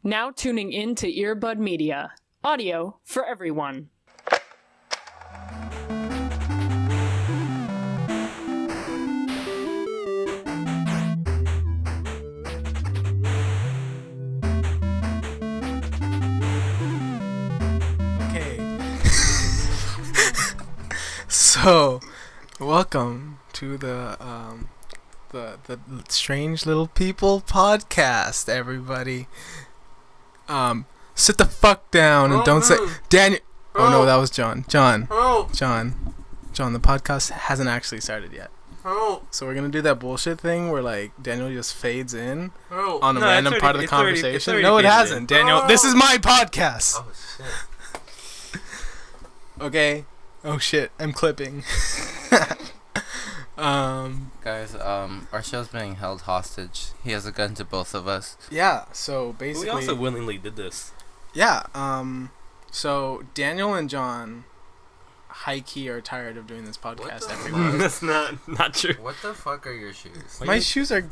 Now tuning in to Earbud Media. Audio for everyone. So, welcome to the Strange Little People podcast, everybody. Sit the fuck down and don't say Daniel. Oh no, that was John. John. The podcast hasn't actually started yet. So we're gonna do that bullshit thing where like Daniel just fades in on a random part of the conversation. No, it hasn't. Daniel, this is my podcast. Oh shit. Okay. Oh shit, I'm clipping. Guys, our show's being held hostage. He has a gun to both of us. Yeah, so basically... We also willingly did this. Yeah, so Daniel and Jon, high-key, are tired of doing this podcast every week. That's not true. What the fuck are your shoes? My shoes are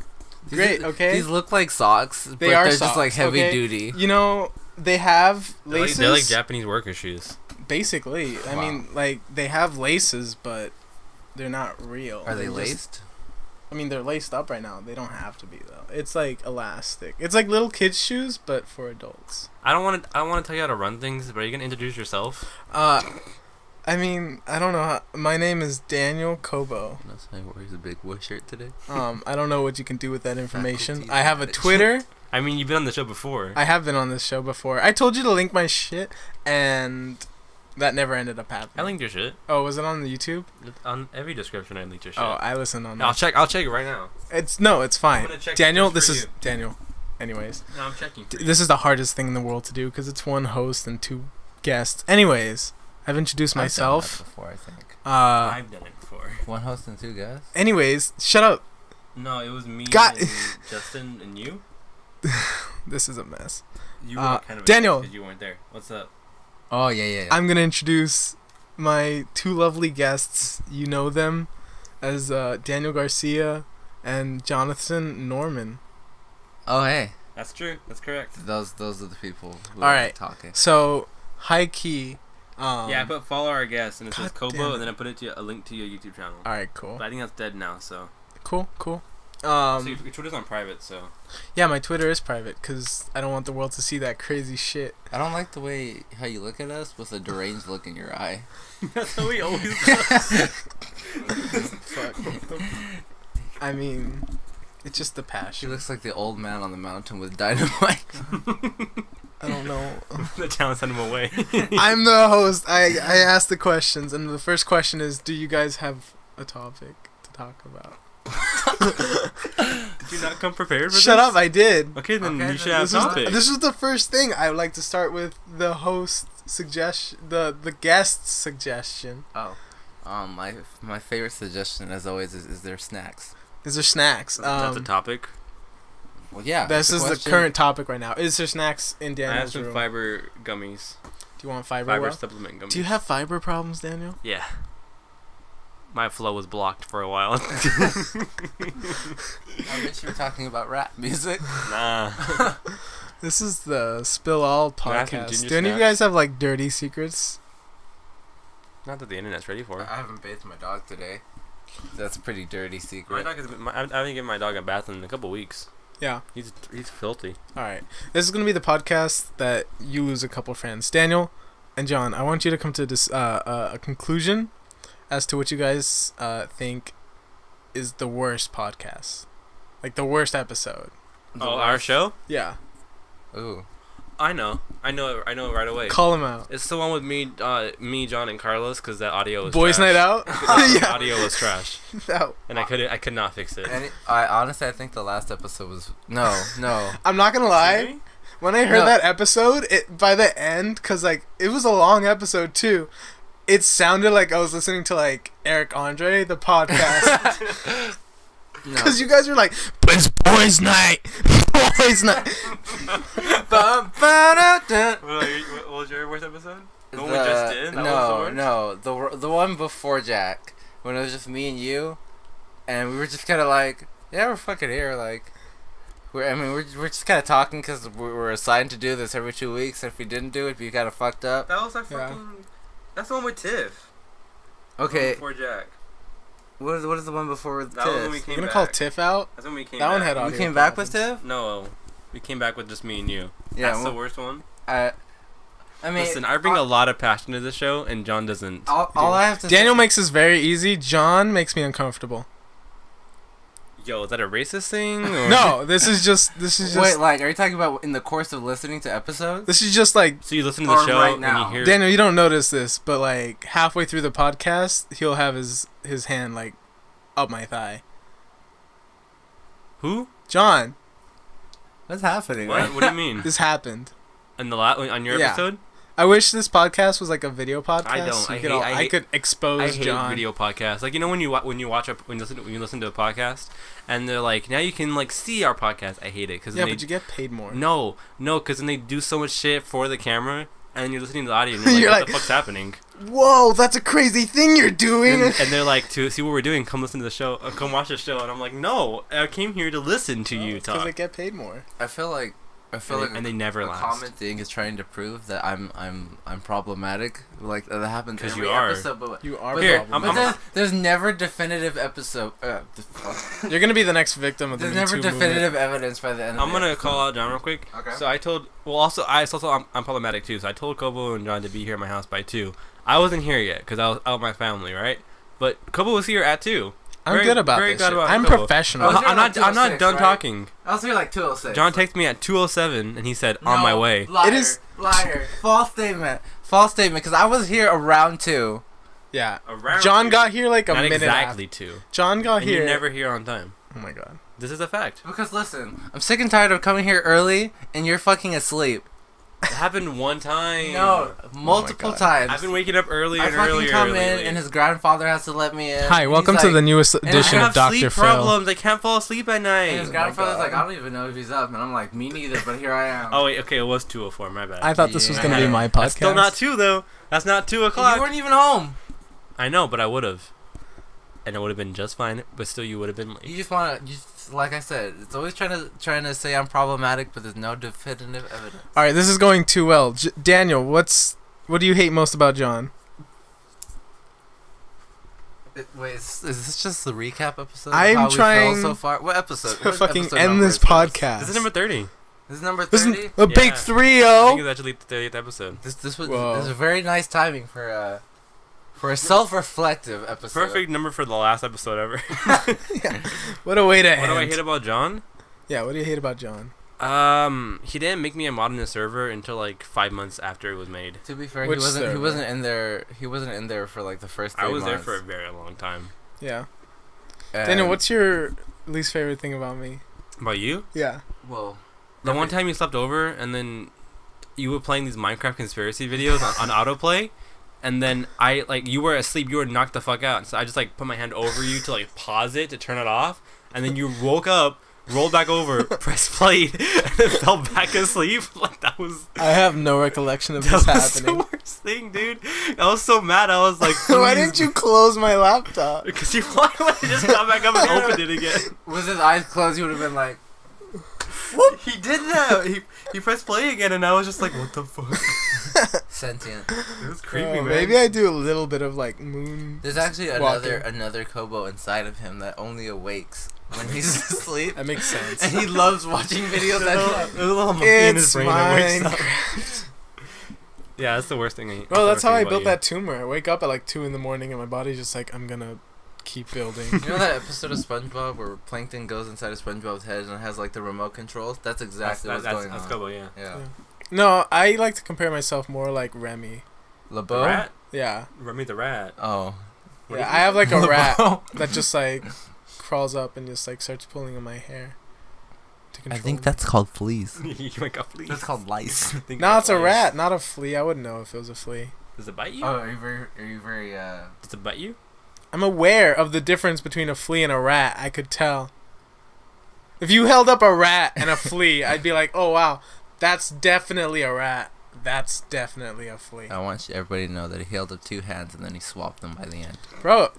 great, okay? These look like socks, but They are they're socks, just like heavy okay? duty. You know, they have laces. They're like Japanese worker shoes. Basically. Wow. I mean, like, they have laces, but they're not real. Are they They're laced? I mean, they're laced up right now. They don't have to be, though. It's like elastic. It's like little kids' shoes, but for adults. I don't want to tell you how to run things, but are you gonna introduce yourself? I mean, I don't know. My name is Daniel Cobo. That's why he wears a big boy shirt today. I don't know what you can do with that information. Faculty I have a Twitter. I mean, you've been on the show before. I have been on this show before. I told you to link my shit, and that never ended up happening. I linked your shit. Oh, was it on the YouTube? On every description, I linked your shit. Oh, I listened on that. I'll check it right now. It's I'm fine. gonna check Daniel, just this for is you. Daniel. Anyways, No, I'm checking. For you. this is the hardest thing in the world to do because it's one host and two guests. Anyways, I've introduced myself. I've done that before, I think. I've done it before. One host and two guests. Anyways, shut up. No, it was me God. and Justin and you. This is a mess. You were kind of Daniel. because you weren't there. What's up? Oh yeah. I'm gonna introduce my two lovely guests. You know them as Daniel Garcia and Jonathan Norman. Oh hey. That's true. That's correct. Those are the people who All are right. talking. So, high key. Yeah, I put follow our guest, and it says God damn Cobo, it. and then I put it to a link to your YouTube channel. All right, cool. But I think that's dead now, so. Cool. So your Twitter's on private, so. Yeah, my Twitter is private because I don't want the world to see that crazy shit. I don't like the way how you look at us with a deranged look in your eye. That's how we always do. Fuck. I mean, it's just the She passion. looks like the old man on the mountain with dynamite. I don't know. The town sent him away. I'm the host. I ask the questions, and the first question is, do you guys have a topic to talk about? Did you not come prepared for this? Shut up, I did. Okay, then Okay, you should then have This topic. was the first thing. I would like to start with the host suggestion, the guest suggestion. Oh. My favorite suggestion, as always, is their snacks. Is there snacks? That's a topic. Well, yeah. This is question. the current topic right now. Is there snacks in I have Daniel's some room? fiber gummies. Do you want fiber? Fiber well? supplement gummies. Do you have fiber problems, Daniel? Yeah. My flow was blocked for a while. I wish you were talking about rap music. Nah. This is the Spill All You're asking podcast. ginger Do any of you snaps? guys have like dirty secrets? Not that the internet's ready for it. I haven't bathed my dog today. That's a pretty dirty My secret. dog I haven't given my dog a bath in a couple weeks. Yeah. He's filthy. All right. This is gonna be the podcast that you lose a couple friends. Daniel and John, I want you to come to this a conclusion as to what you guys think is the worst podcast, like the worst episode. Our show? Yeah. Ooh. I know it right away. Call them out. It's the one with me, John, and Carlos, because that audio was Boys' trash. night out. The Yeah. audio was trash, No. and I could not fix it. And I think the last episode was no. I'm not gonna lie. Excuse me? When I heard No. that episode, by the end, cause like it was a long episode too, it sounded like I was listening to like Eric Andre, the podcast, No. cause you guys were like, "It's boys' night, boys' night." What was your worst episode? The one we just did? That was the worst? the one before Jack, when it was just me and you, and we were just kind of like, yeah, we're fucking here, like, We're just kind of talking because we're assigned to do this every 2 weeks. If we didn't do it, it'd be kind of fucked up. That was our fucking... That's the one with Tiff. Okay. Before Jack. What is the one before Tiff? That was when we came You're gonna back. call Tiff out? That's when we came that back. One had audio We came back with problems. Tiff? No. We came back with just me and you. Yeah. That's the worst one. I mean... Listen, I bring a lot of passion to the show, and John doesn't. All I have to Daniel say... makes this very easy. John makes me uncomfortable. Yo, is that a racist thing? Or? No, this is just. Wait, like, are you talking about in the course of listening to episodes? This is just like. So you listen to the show right and now. you hear... Daniel, you don't notice this, but like halfway through the podcast, he'll have his hand like up my thigh. Who? John, What's happening? What? What do you mean? this happened. On your Yeah. episode? I wish this podcast was like a video podcast. I don't. So I hate- could expose I hate John. video podcasts. Like, you know when you listen to a podcast and they're like, now you can like see our podcast. I hate it because Yeah, but you get paid more. no, because then they do so much shit for the camera and you're listening to the audio and you're like, You're what like- the fuck's happening? Whoa, that's a crazy thing you're doing. And they're like, to see what we're doing, come listen to the show, come watch the show. And I'm like, no, I came here to listen to you Because talk. they get paid more. I feel like And they never a last. common thing is trying to prove that I'm problematic. Like that happens 'Cause every you are. episode. But You are. Here, problematic. there's never definitive episode. You're gonna be the next victim of the There's Me never Too definitive evidence by the end. I'm of the gonna episode. call out John real quick. Okay. So I told, I'm problematic too. So I told Cobo and John to be here at my house by 2. I wasn't here yet because I was out with my family, right? But Cobo was here at 2. I'm Very- good about very this good shit. about I'm Cobo. professional. Oh, I'm not 206, done right? talking. I was here like 206. John texted me at 2:07 and he said, on my way. Liar, It is- liar. False statement. False statement. Because I was here around 2. Yeah. Around John 2. got here like a Not minute exactly after. 2. John got And here. you're never here on time. Oh my god. This is a fact. Because listen, I'm sick and tired of coming here early and you're fucking asleep. It happened one time. No, multiple God. times. I've been waking up earlier I and fucking earlier. come in lately. and his grandfather has to let me in. Hi, and welcome he's to like- the newest I edition I of have Dr. sleep Phil. problems. I can't fall asleep at night. And his my grandfather's God. like, I don't even know if he's up. And I'm like, me neither, but here I am. Oh wait, okay, it was 2:04. My bad. I thought this was Yeah. gonna be my podcast. That's still not 2 though. That's not 2 o'clock. You weren't even home. I know, but I would have, and it would have been just fine. But still, you would have been late. You just want to, like I said, it's always trying to say I'm problematic, but there's no definitive evidence. All right, this is going too well. Daniel, what do you hate most about John? Wait, is this just the recap episode? I'm of how we trying felt so far. What episode? To What fucking episode end number this is this? podcast. This is number 30. This is number This 30. is a big Yeah. 3, I yo. think it's actually the 30th episode. This was Whoa. a very nice timing for a self-reflective episode. Perfect number for the last episode ever. What a way to What end. do I hate about John? Yeah, what do you hate about John? He didn't make me a mod in the server until like 5 months after it was made. To be fair, Which he server? wasn't in there. He wasn't in there for like the first 3 I was months. there for a very long time. Yeah. And- Daniel, what's your least favorite thing about me? About you? Yeah. well? The one time you slept over and then you were playing these Minecraft conspiracy videos on autoplay, and then you were asleep, you were knocked the fuck out. So I just like put my hand over you to like pause it to turn it off, and then you woke up, rolled back over, pressed play, and then fell back asleep. Like that was I have no recollection of that this was happening. the worst thing, dude. I was so mad. I was like, Why didn't you close my laptop? Because you why would you just come back up and open it again? With his eyes closed, he would have been like, He did that. He pressed play again, and I was just like, what the fuck? sentient. It was creepy, man. Maybe I do a little bit of like moon. There's actually walking. another Cobo inside of him that only awakes when he's asleep. That makes sense. And he loves watching videos There's that a little monkey in his It's brain that wakes up. Minecraft. Yeah, that's the worst thing. I Bro, that's how I about built you. that tumor. I wake up at like 2 in the morning and my body's just like, I'm gonna keep building. You know that episode of SpongeBob where Plankton goes inside of SpongeBob's head and it has like the remote controls? That's exactly what's going That's on. Cobo, yeah. Yeah. No, I like to compare myself more like Remy. The LeBeau? rat? Yeah. Remy the rat. Oh. What Yeah, is I have like a rat LeBeau. that just like crawls up and just like starts pulling on my hair to I control think me. that's called fleas. You wake up, please. That's called lice. No, it's a rat, not a flea. I wouldn't know if it was a flea. Does it bite you? Oh, are you very Does it bite you? I'm aware of the difference between a flea and a rat. I could tell. If you held up a rat and a flea, I'd be like, oh wow, that's definitely a rat. That's definitely a flea. I want everybody to know that he held up 2 hands and then he swapped them by the end. Bro,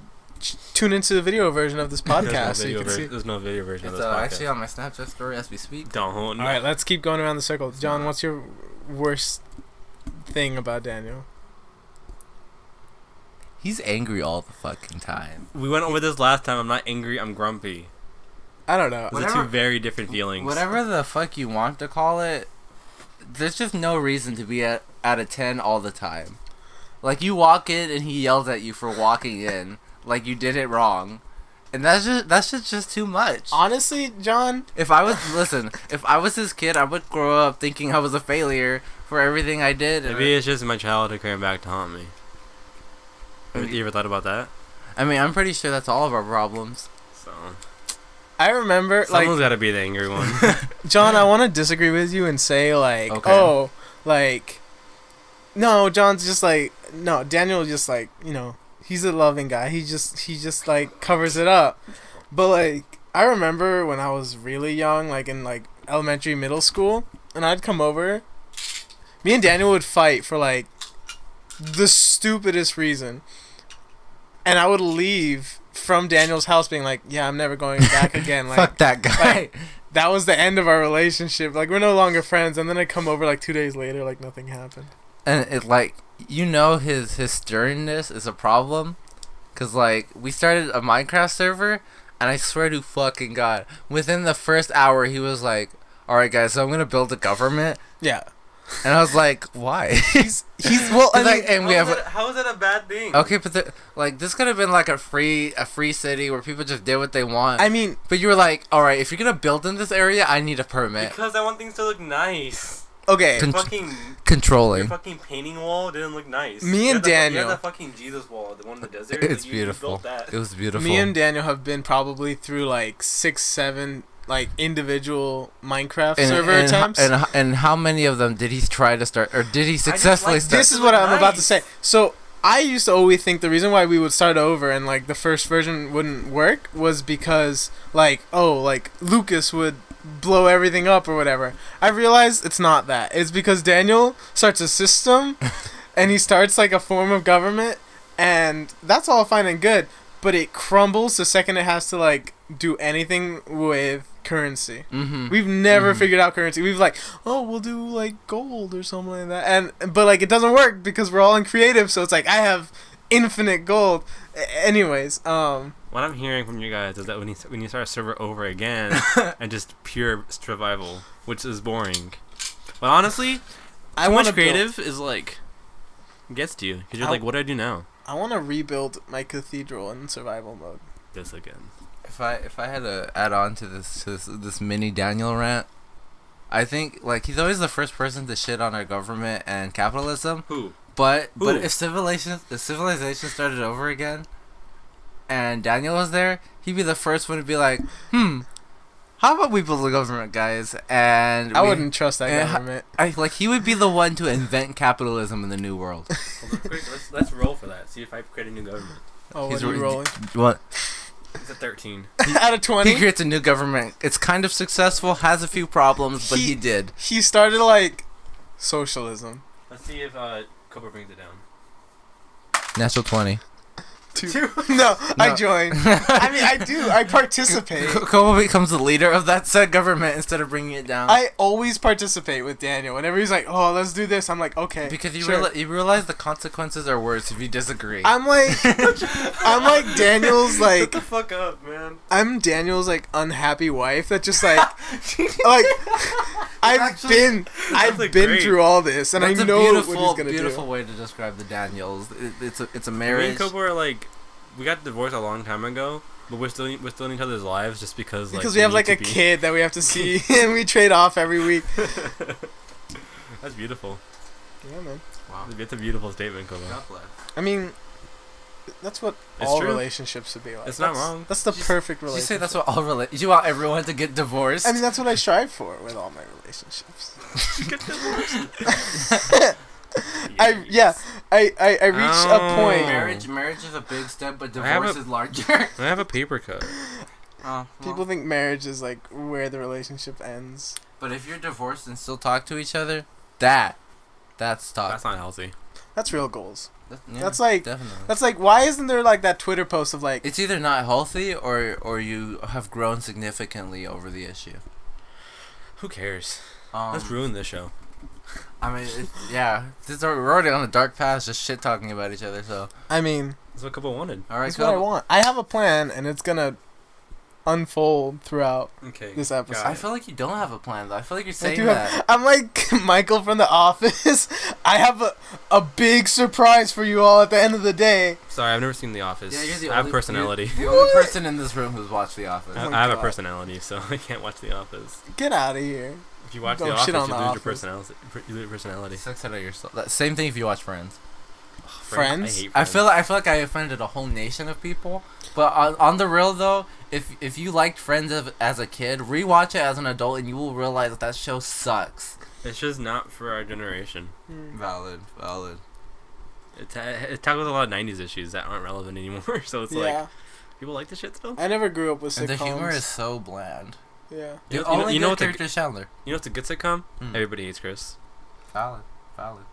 tune into the video version of this podcast so you can see. There's no video version of It's this podcast. actually on my Snapchat story as we speak. Don't. All right, let's keep going around the circle. John, what's your worst thing about Daniel? He's angry all the fucking time. We went over this last time. I'm not angry. I'm grumpy. I don't know. Those are two very different feelings. Whatever the fuck you want to call it, there's just no reason to be at a 10 all the time. Like, you walk in and he yells at you for walking in, like you did it wrong. And that's just too much. Honestly, John, If I was his kid, I would grow up thinking I was a failure for everything I did. Maybe it's just my childhood coming back to haunt me. You ever thought about that? I mean, I'm pretty sure that's all of our problems. So I remember, someone's got to be the angry one. John, I want to disagree with you and say, like, Okay. oh, like, no, John's just like, no, Daniel just like, you know, he's a loving guy. He just like covers it up. But like, I remember when I was really young, like in like elementary, middle school, and I'd come over. Me and Daniel would fight for like the stupidest reason, and I would leave from Daniel's house being like, yeah, I'm never going back again. Like, Fuck that guy. like, that was the end of our relationship. Like, we're no longer friends. And then I come over like 2 days later, like nothing happened. And it like, you know, his sternness is a problem, cause like we started a Minecraft server, and I swear to fucking God, within the first hour he was like, "All right, guys, so I'm gonna build a government." Yeah. And I was like, "Why?" He's well, I mean, and we have how is that a bad thing? okay, but like this could have been like a free city where people just did what they want. I mean, But you were like, "All right, if you're gonna build in this area, I need a permit." Because I want things to look nice. okay. Con- Your Controlling. fucking painting wall didn't look nice. Me You and had that Daniel- You had that fucking Jesus wall, the one in the desert. It's you beautiful. built that. It was beautiful. Me and Daniel have been probably through like 6, 7 like individual Minecraft server attempts. And how many of them did he try to start, or did he successfully like start? This is what I'm about to say. So I used to always think the reason why we would start over and like the first version wouldn't work was because like, oh, like Lucas would blow everything up or whatever. I realized it's not that. It's because Daniel starts a system and he starts like a form of government, and that's all fine and good, but it crumbles the second it has to like do anything with currency. Mm-hmm. We've never figured out currency. We've like, oh, we'll do like gold or something like that, but like it doesn't work because we're all in creative. So it's like I have infinite gold. Anyways, What I'm hearing from you guys is that when you start a server over again and just pure survival, which is boring. But honestly, I too want much creative is like gets to you because you're like, what do I do now? I want to rebuild my cathedral in survival mode. This again. If I had to add on to this mini Daniel rant, I think like he's always the first person to shit on our government and capitalism. Who? But Who? if civilization started over again, and Daniel was there, he'd be the first one to be like, how about we build a government, guys? And I wouldn't trust that and government. he would be the one to invent capitalism in the new world. Let's roll for that. See if I create a new government. Oh, He's what are you rolling? What? It's a 13. Out of 20? He creates a new government. It's kind of successful, has a few problems, but he did. He started like socialism. Let's see if Cobo brings it down. Natural 20. No, I joined. I mean, I do. I participate. Cobo becomes the leader of that said government instead of bringing it down. I always participate with Daniel. Whenever he's like, "Oh, let's do this," I'm like, "Okay." Because sure. you realize the consequences are worse if you disagree. I'm like Daniel's Shut like the fuck up, man. I'm Daniel's like unhappy wife that just like like I've been great. through all this and That's I a know beautiful, what he's gonna beautiful do. way to describe the Daniels. It's a Me and marriage. Cobo are like, we got divorced a long time ago, but we're still in each other's lives just because Because we have like a kid that we have to see and we trade off every week. That's beautiful. Yeah, man. Wow. It's a beautiful statement, Cobo. God bless. I mean, that's what It's all true. relationships should be like. It's not That's- wrong. That's the perfect Did you relationship. say that's what all you want everyone to get divorced? I mean, that's what I strive for with all my relationships. Get divorced. I reached a point. marriage is a big step, but I have divorce a- is larger. I have a paper cut. People think marriage is like where the relationship ends. But if you're divorced and still talk to each other, that's toxic. That's not healthy. That's real goals. That's like definitely. That's like, why isn't there like that Twitter post of like, It's either not healthy or you have grown significantly over the issue. Who cares? Let's ruin this show. I mean, we're already on a dark path, just shit talking about each other. So I mean, That's what Cobo wanted. all right, that's what I want. I have a plan, and it's gonna unfold throughout Okay. this episode. I feel like you don't have a plan though. I feel like you're I saying do that. have, I'm like Michael from The Office. I have a big surprise for you all at the end of the day. Sorry, I've never seen The Office. Yeah, you're the I have only- personality. You're the only person in this room who's watched The Office. Oh my I have a God. personality, so I can't watch The Office. Get out of here. If you watch Don't The Office, shit you on lose The your Office. personality. You lose your personality. Sucks out of yourself. That same thing if you watch Friends. Friends? I hate I Friends. feel like I offended a whole nation of people. But on the real though, if you liked Friends as a kid, rewatch it as an adult and you will realize that show sucks. It's just not for our generation. Valid. It tackles a lot of 90s issues that aren't relevant anymore. So it's like, people like this shit still? I never grew up with sitcoms. And the humor is so bland. Yeah. The You know- only you know good what's a character is Chandler. You know what's a good sitcom? Hmm. Everybody Hates Chris. Valid.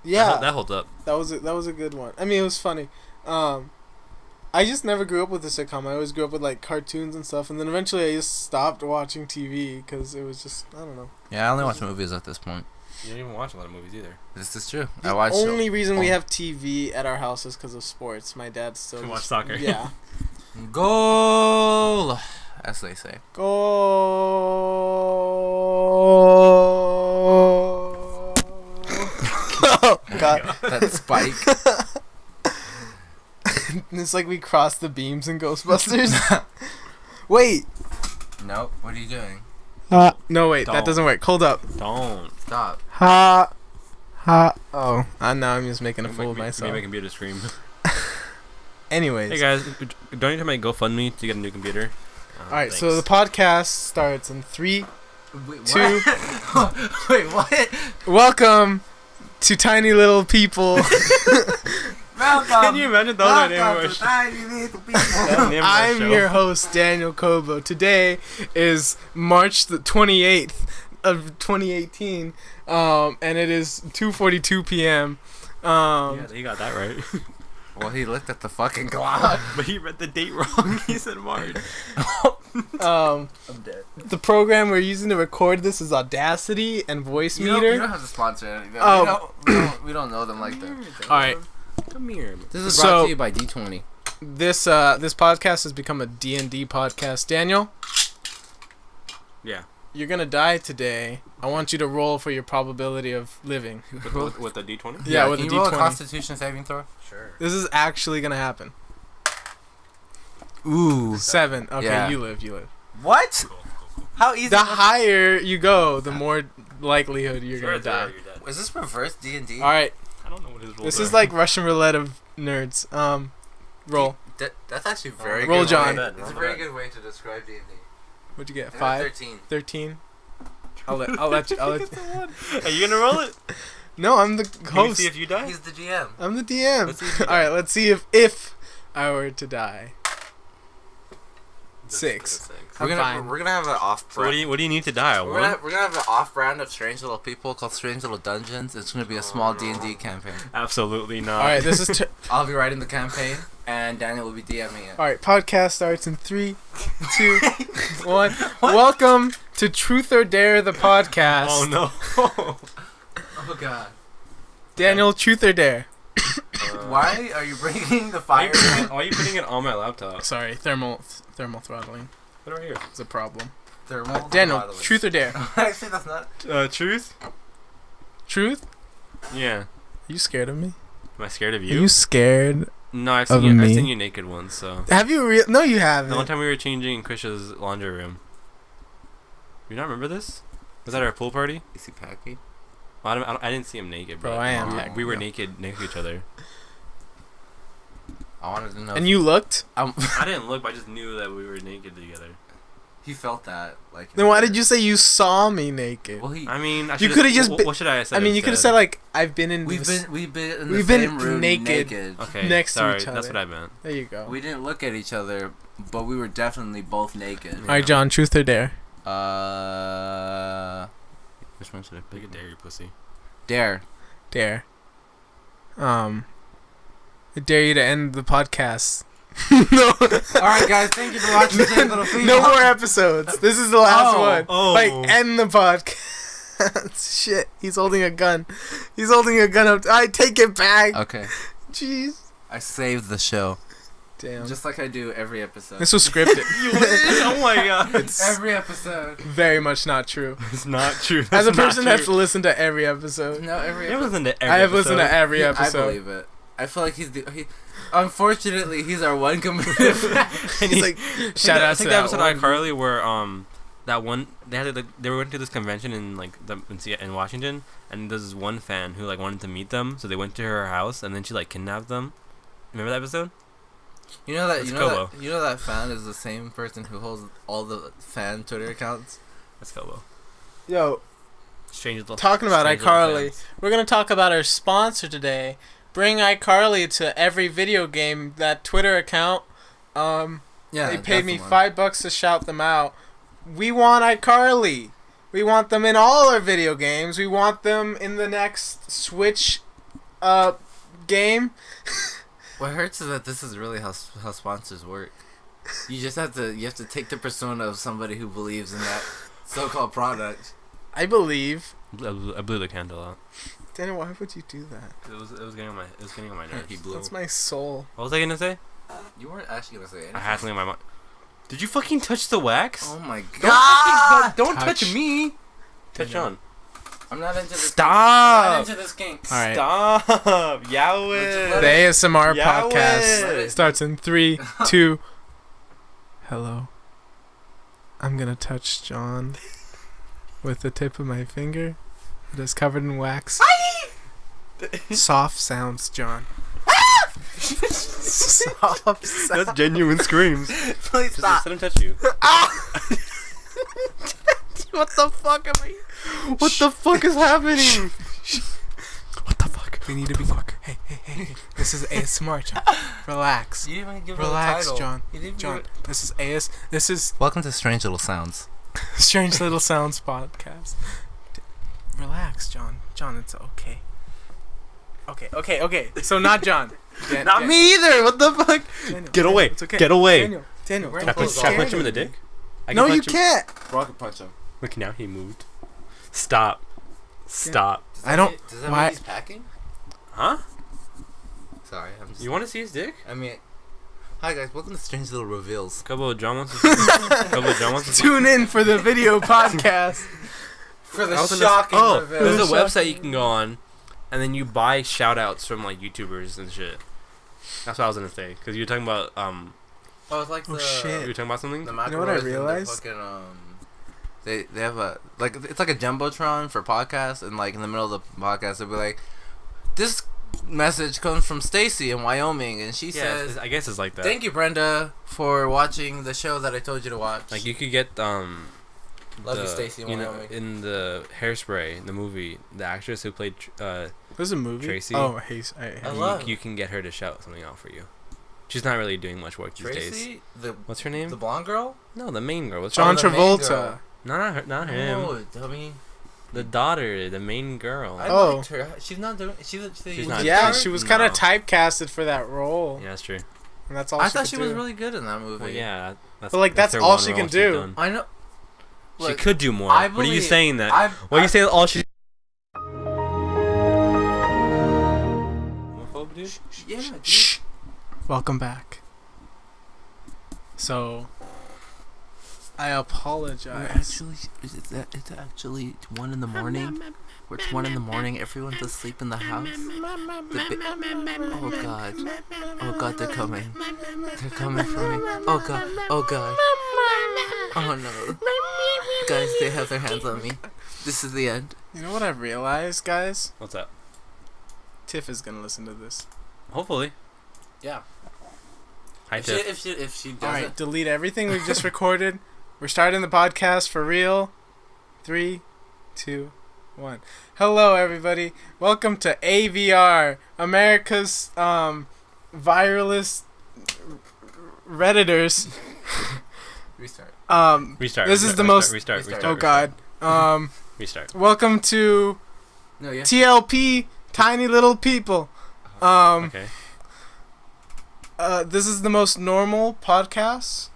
Yeah. That holds up. That was a good one. I mean, it was funny. I just never grew up with a sitcom. I always grew up with like cartoons and stuff, and then eventually I just stopped watching TV because it was just, I don't know. Yeah, I only watch movies at this point. You don't even watch a lot of movies either. This is true. The I watch. only reason we have TV at our house is because of sports. My dad still We watch just- soccer. Yeah. Goal, as they say. Go. Oh, God. That spike. It's like we crossed the beams in Ghostbusters. Wait. Nope. What are you doing? No, wait. That Don't. doesn't work. Hold up. Don't. Stop. Ha. Oh. Now I'm just making a fool of myself. Maybe my computer scream. Anyways. Hey guys, don't you have my GoFundMe to get a new computer? Alright, so the podcast starts in 3, Wait, 2. Wait, what? Welcome to Tiny Little People. Welcome. Can you imagine those are name of our Welcome to show? Tiny Little People. Name of our I'm show. your host, Daniel Cobo. Today is March the 28th of 2018, and it is 2:42 p.m. Yeah, you got that right. Well, he looked at the fucking clock. But he read the date wrong. He said March. I'm dead. The program we're using to record this is Audacity and Voice You Meter. don't have to sponsor anything. Oh. We don't know them like that. All right, Come here. This is So- brought to you by D20. this podcast has become a D&D podcast. Daniel, Yeah. you're gonna die today. I want you to roll for your probability of living. With the D20? Yeah, with can a you roll a D20. Constitution saving throw? Sure. This is actually gonna happen. Ooh. 7. Okay, Yeah. you live. What? How easy? The higher you go, the more likelihood you're gonna die. You're dead. Is this reverse D&D? All right, I don't know what his rules this are. is like Russian roulette of nerds. Roll. That's actually very Roll, good. John. Way. It's a very good way to describe D&D. What'd you get? I got 5, 13. 13. I'll let you. Are you gonna roll it? No, I'm the Can we host. see if you die? He's the GM. I'm the DM. Let's see if you All right, let's see if I were to die. 6. I'm fine. We're gonna have an off So what do you need to die? We're gonna have an off brand of Strange Little People called Strange Little Dungeons. It's gonna be a small D&D campaign. Absolutely not. All right, this is. I'll be writing the campaign, and Daniel will be DMing it. All right, podcast starts in 3, 2, 1. Welcome to Truth or Dare, the podcast. Oh no. Oh god. Daniel, Truth or Dare? Why are you bringing the Why fire? are you putting it on my laptop? Sorry, thermal throttling Put it right here. is a problem. Thermal Daniel, throttling. Truth or Dare? Actually, that's not. Truth? Truth? Yeah. Are you scared of me? Am I scared of Are you? you scared? No, I've of seen me? you naked once. So Have you No, you haven't. the one time we were changing in Krisha's laundry room. You not remember this? Was that our pool party? Is he packing? Well, I didn't see him naked, Bro, but I am we, packing, we were yeah. naked next to each other. I wanted to know. And you looked? I didn't look, but I just knew that we were naked together. He felt that. Like. Then why did you say you saw me naked? Well, he. I mean, You coulda just What, been- what should I have said? I mean, you could have said like, I've been in. We've this- been in the we've been same room naked. okay. next to sorry, each that's other. what I meant. There you go. We didn't look at each other, but we were definitely both naked. All right, John. Truth or Dare? Which one should I pick? Look at dare, you pussy. Dare. Dare. I dare you to end the podcast. No. Alright, guys, thank you for watching this little feed. No more episodes. This is the last one. Oh. Like, end the podcast. Shit, he's holding a gun. He's holding a gun up. I take it back. Okay. Jeez. I saved the show. Damn. Just like I do every episode. This was scripted. Oh my god. It's Every episode. very much not true. It's not true. As a That's person not that's true. listened to every episode. No, every You haven't episode. listened to every I have listened to episode. every I episode. believe it. I feel like unfortunately, he's our one committed fan. And he's like, shout out I to think that the episode one. of iCarly where that one they had they were going to this convention in in Washington, and there's this one fan who like wanted to meet them, so they went to her house and then she like kidnapped them. Remember that episode? You know that That's you know Cobo. that you know that fan is the same person who holds all the fan Twitter accounts. That's Cobo. Yo, Strange little. talking about strange little iCarly, fans. we're going to talk about our sponsor today. Bring iCarly to every video game, that Twitter account. Yeah, They paid me that's the one. $5 to shout them out. We want iCarly. We want them in all our video games. We want them in the next Switch game. What hurts is that this is really how sponsors work. You just have to take the persona of somebody who believes in that so-called product. I believe. I blew the candle out. Daniel, why would you do that? It was getting on my nerves. He blew. That's my soul. What was I gonna say? You weren't actually gonna say anything. I had something in my mind. Did you fucking touch the wax? Oh my Don't god! don't Touch. touch me. Touch on. I'm not into this. Stop. I'm not into this kink. All right. Stop. Yahweh. The ASMR Yahweh. podcast starts in 3, 2. Hello. I'm gonna touch John with the tip of my finger. It is covered in wax. Soft sounds, John. Soft sounds. That's genuine screams. Please Just stop. let him touch you. What the fuck am I? What the fuck is happening? What the fuck? We need to be quick. Hey. This is ASMR, John. Relax. You didn't even give Relax, it a title. John. You didn't John, give this is Welcome to Strange Little Sounds. Strange Little Sounds podcast. Relax, John. John, it's okay. Okay. So not John. Not me either. What the fuck? Daniel, Get away. It's okay. Get away. Daniel, Can I don't punch- push can I Can I punch him in the dick? I can No, you punch him. can't. Rocket punch him. Look, now he moved. Stop. Stop. I don't. Does that why- mean he's packing? Huh? Sorry, I'm just. You want to see his dick? I mean, hi guys, welcome to Strange Little Reveals. Cobo John wants to Tune in for the video podcast. For the I was gonna- shocking Oh, reveal. there's a Shocking. website you can go on, and then you buy shout outs from like YouTubers and shit. That's what I was gonna say. Cause you were talking about Oh, it's like Oh, the. shit. you were talking about something. The You know what I McElroys and the realized? Fucking, they have a it's like a jumbotron for podcasts, and like in the middle of the podcast they'll be like, this message comes from Stacy in Wyoming, and she says, I guess it's like that. "Thank you, Brenda, for watching the show that I told you to watch." Like you could get Love you, Stacy in you know, Wyoming. in the Hairspray, the movie, the actress who played There's a movie. Tracy. Oh, I love- you can get her to shout something out for you. She's not really doing much work these days. Tracy, What's her name? the blonde girl. No, the main girl. What's John the main Travolta. girl. Not her. Not him. Oh, dummy. The daughter, the main girl. I Oh. liked her. She's not doing. She's not Yeah, doing- she was kind of No. typecasted for that role, Yeah, that's true. and that's all. I she thought could she was do. really good in that movie. Well, yeah, But, like, that's her all one she role can she's do. done. I know. She Look, could do more. I What are you believe- saying that? I- What are I- you saying? All she. Homophobe, dude? Yeah, dude. Shh. Welcome back. So, I apologize. It's actually 1 in the morning. Where it's 1 in the morning, everyone's asleep in the house. Oh god. Oh god, they're coming. They're coming for me. Oh god. Oh god. Oh no. Guys, they have their hands on me. This is the end. You know what I've realized, guys? What's up? Tiff is gonna listen to this. Hopefully. Yeah. Hi, If Tiff. she doesn't. Alright, delete everything we've just recorded. We're starting the podcast for real. 3, 2, 1. Hello, everybody. Welcome to AVR, America's viralist Redditors. Restart. Restart. This is the most. Restart. Restart. Oh God. Restart. Welcome to No, yeah. TLP, Tiny Little People. Okay. This is the most normal podcast.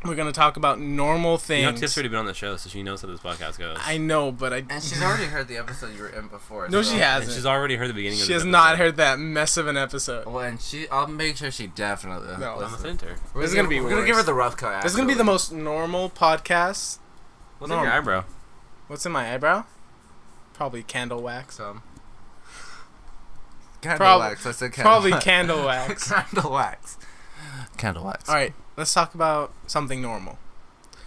We're gonna talk about normal things. You know, Tiff's already been on the show, so she knows how this podcast goes. I know, but I... And she's already heard the episode you were in before. No, she hasn't. And she's already heard the beginning of She this has episode. not heard that mess of an episode. Well, and I'll make sure she definitely... No. I'm a center. This is gonna be We're gonna worse. give her the rough cut. This is gonna be the most normal podcast. What's in your eyebrow? What's in my eyebrow? Probably candle wax. Candle wax. I said candle Probably wax. candle wax. Candle wax. Candle wax. Alright, let's talk about something normal.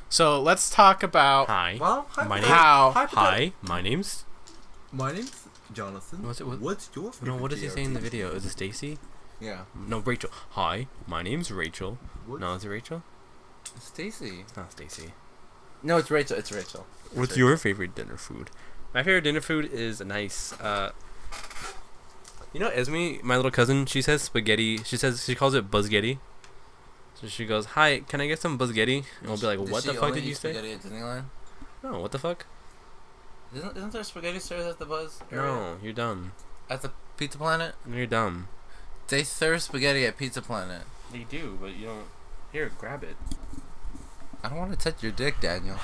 So, let's talk about... Hi. Well, My name- How? Hi. My name's... My name's Jonathan. What's it? What's your favorite? No, what does he say in the DRT? video? Is it Stacy? Yeah. No, Rachel. Hi. My name's Rachel. What? No, is it Rachel? Stacy. It's not Stacy. No, it's Rachel. It's Rachel. What's your favorite dinner food? My favorite dinner food is a nice, you know, Esme, my little cousin, she says spaghetti. She calls it buzzgetti. So she goes, "Hi, can I get some buzzgetti?" And we'll be like, "What the fuck did you say?" Spaghetti at Disneyland? No, what the fuck? Isn't there spaghetti served at the Buzz area? No, you're dumb. At the Pizza Planet? You're dumb. They serve spaghetti at Pizza Planet. They do, but you don't. Here, grab it. I don't want to touch your dick, Daniel.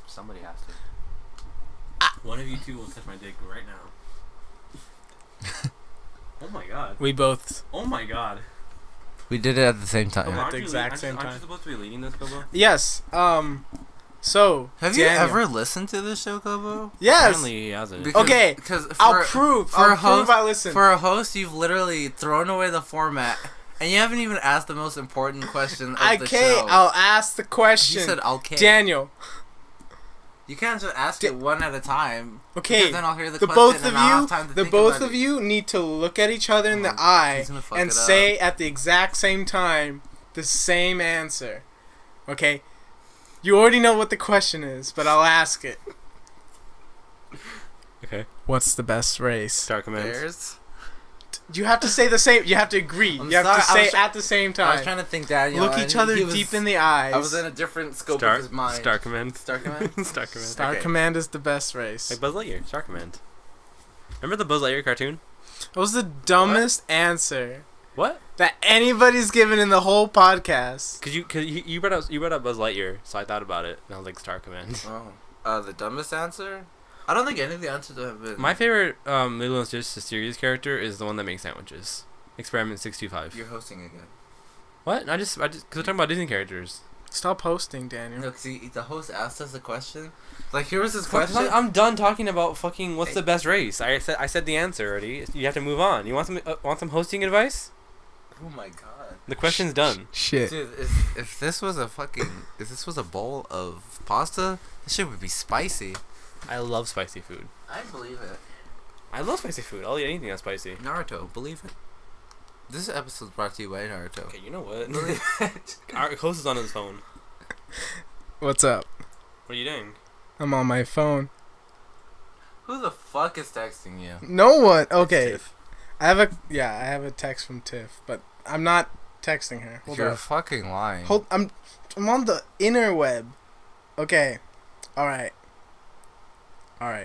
Somebody has to. One of you two will touch my dick right now. Oh my god. We both... Oh my god. We did it at the same time. At the exact same Aren't time. you supposed to be leading this, Cobo? Yes, so... Have you Daniel. ever listened to this show, Kobo? Yes! Apparently he hasn't. Okay, Because I'll prove I listen. For a host, you've literally thrown away the format, and you haven't even asked the most important question of the show. I'll ask the question. You said okay. Daniel. You can't just ask it one at a time. Okay, Because then I'll hear the the question both and of I'll you, have time to the think both about of it. you need to look at each other in the He's eye gonna fuck and it up. say at the exact same time the same answer. Okay? You already know what the question is, but I'll ask it. Okay. What's the best race? Start commands. Bears? You have to say the same. You have to agree. I'm You have sorry, to I say was at the same I was time. trying to think, Daniel. Look and each other he was- deep in the eyes. I was in a different scope Start. of his mind. Start command. Start command? Start command. Star Okay. Command is the best race. Like Buzz Lightyear. Start command. Remember the Buzz Lightyear cartoon? That was the dumbest answer What? that anybody's given in the whole podcast. Cause you brought up Buzz Lightyear, so I thought about it, and I was like, Star Command. Oh. The dumbest answer? I don't think any of the answers have been. My favorite Lilo and Stitch series character is the one that makes sandwiches. Experiment 625. You're hosting again. What? I just, cause we're talking about Disney characters. Stop hosting, Daniel. Look, see, the host asked us a question. Like, here was his Fuck, question. I'm done talking about fucking what's the best race. I said the answer already. You have to move on. You want some hosting advice? Oh my god. The question's done. Shit. Dude, if this was a bowl of pasta, this shit would be spicy. I love spicy food. I believe it. I love spicy food. I'll eat anything that's spicy. Naruto, believe it. This episode's brought to you by Naruto. Okay, you know what? Believe it. Our host is on his phone. What's up? What are you doing? I'm on my phone. Who the fuck is texting you? No one. Okay. Tiff. I have a text from Tiff, but I'm not texting her. Hold You're up. fucking lying. I'm on the interweb. Okay. All right.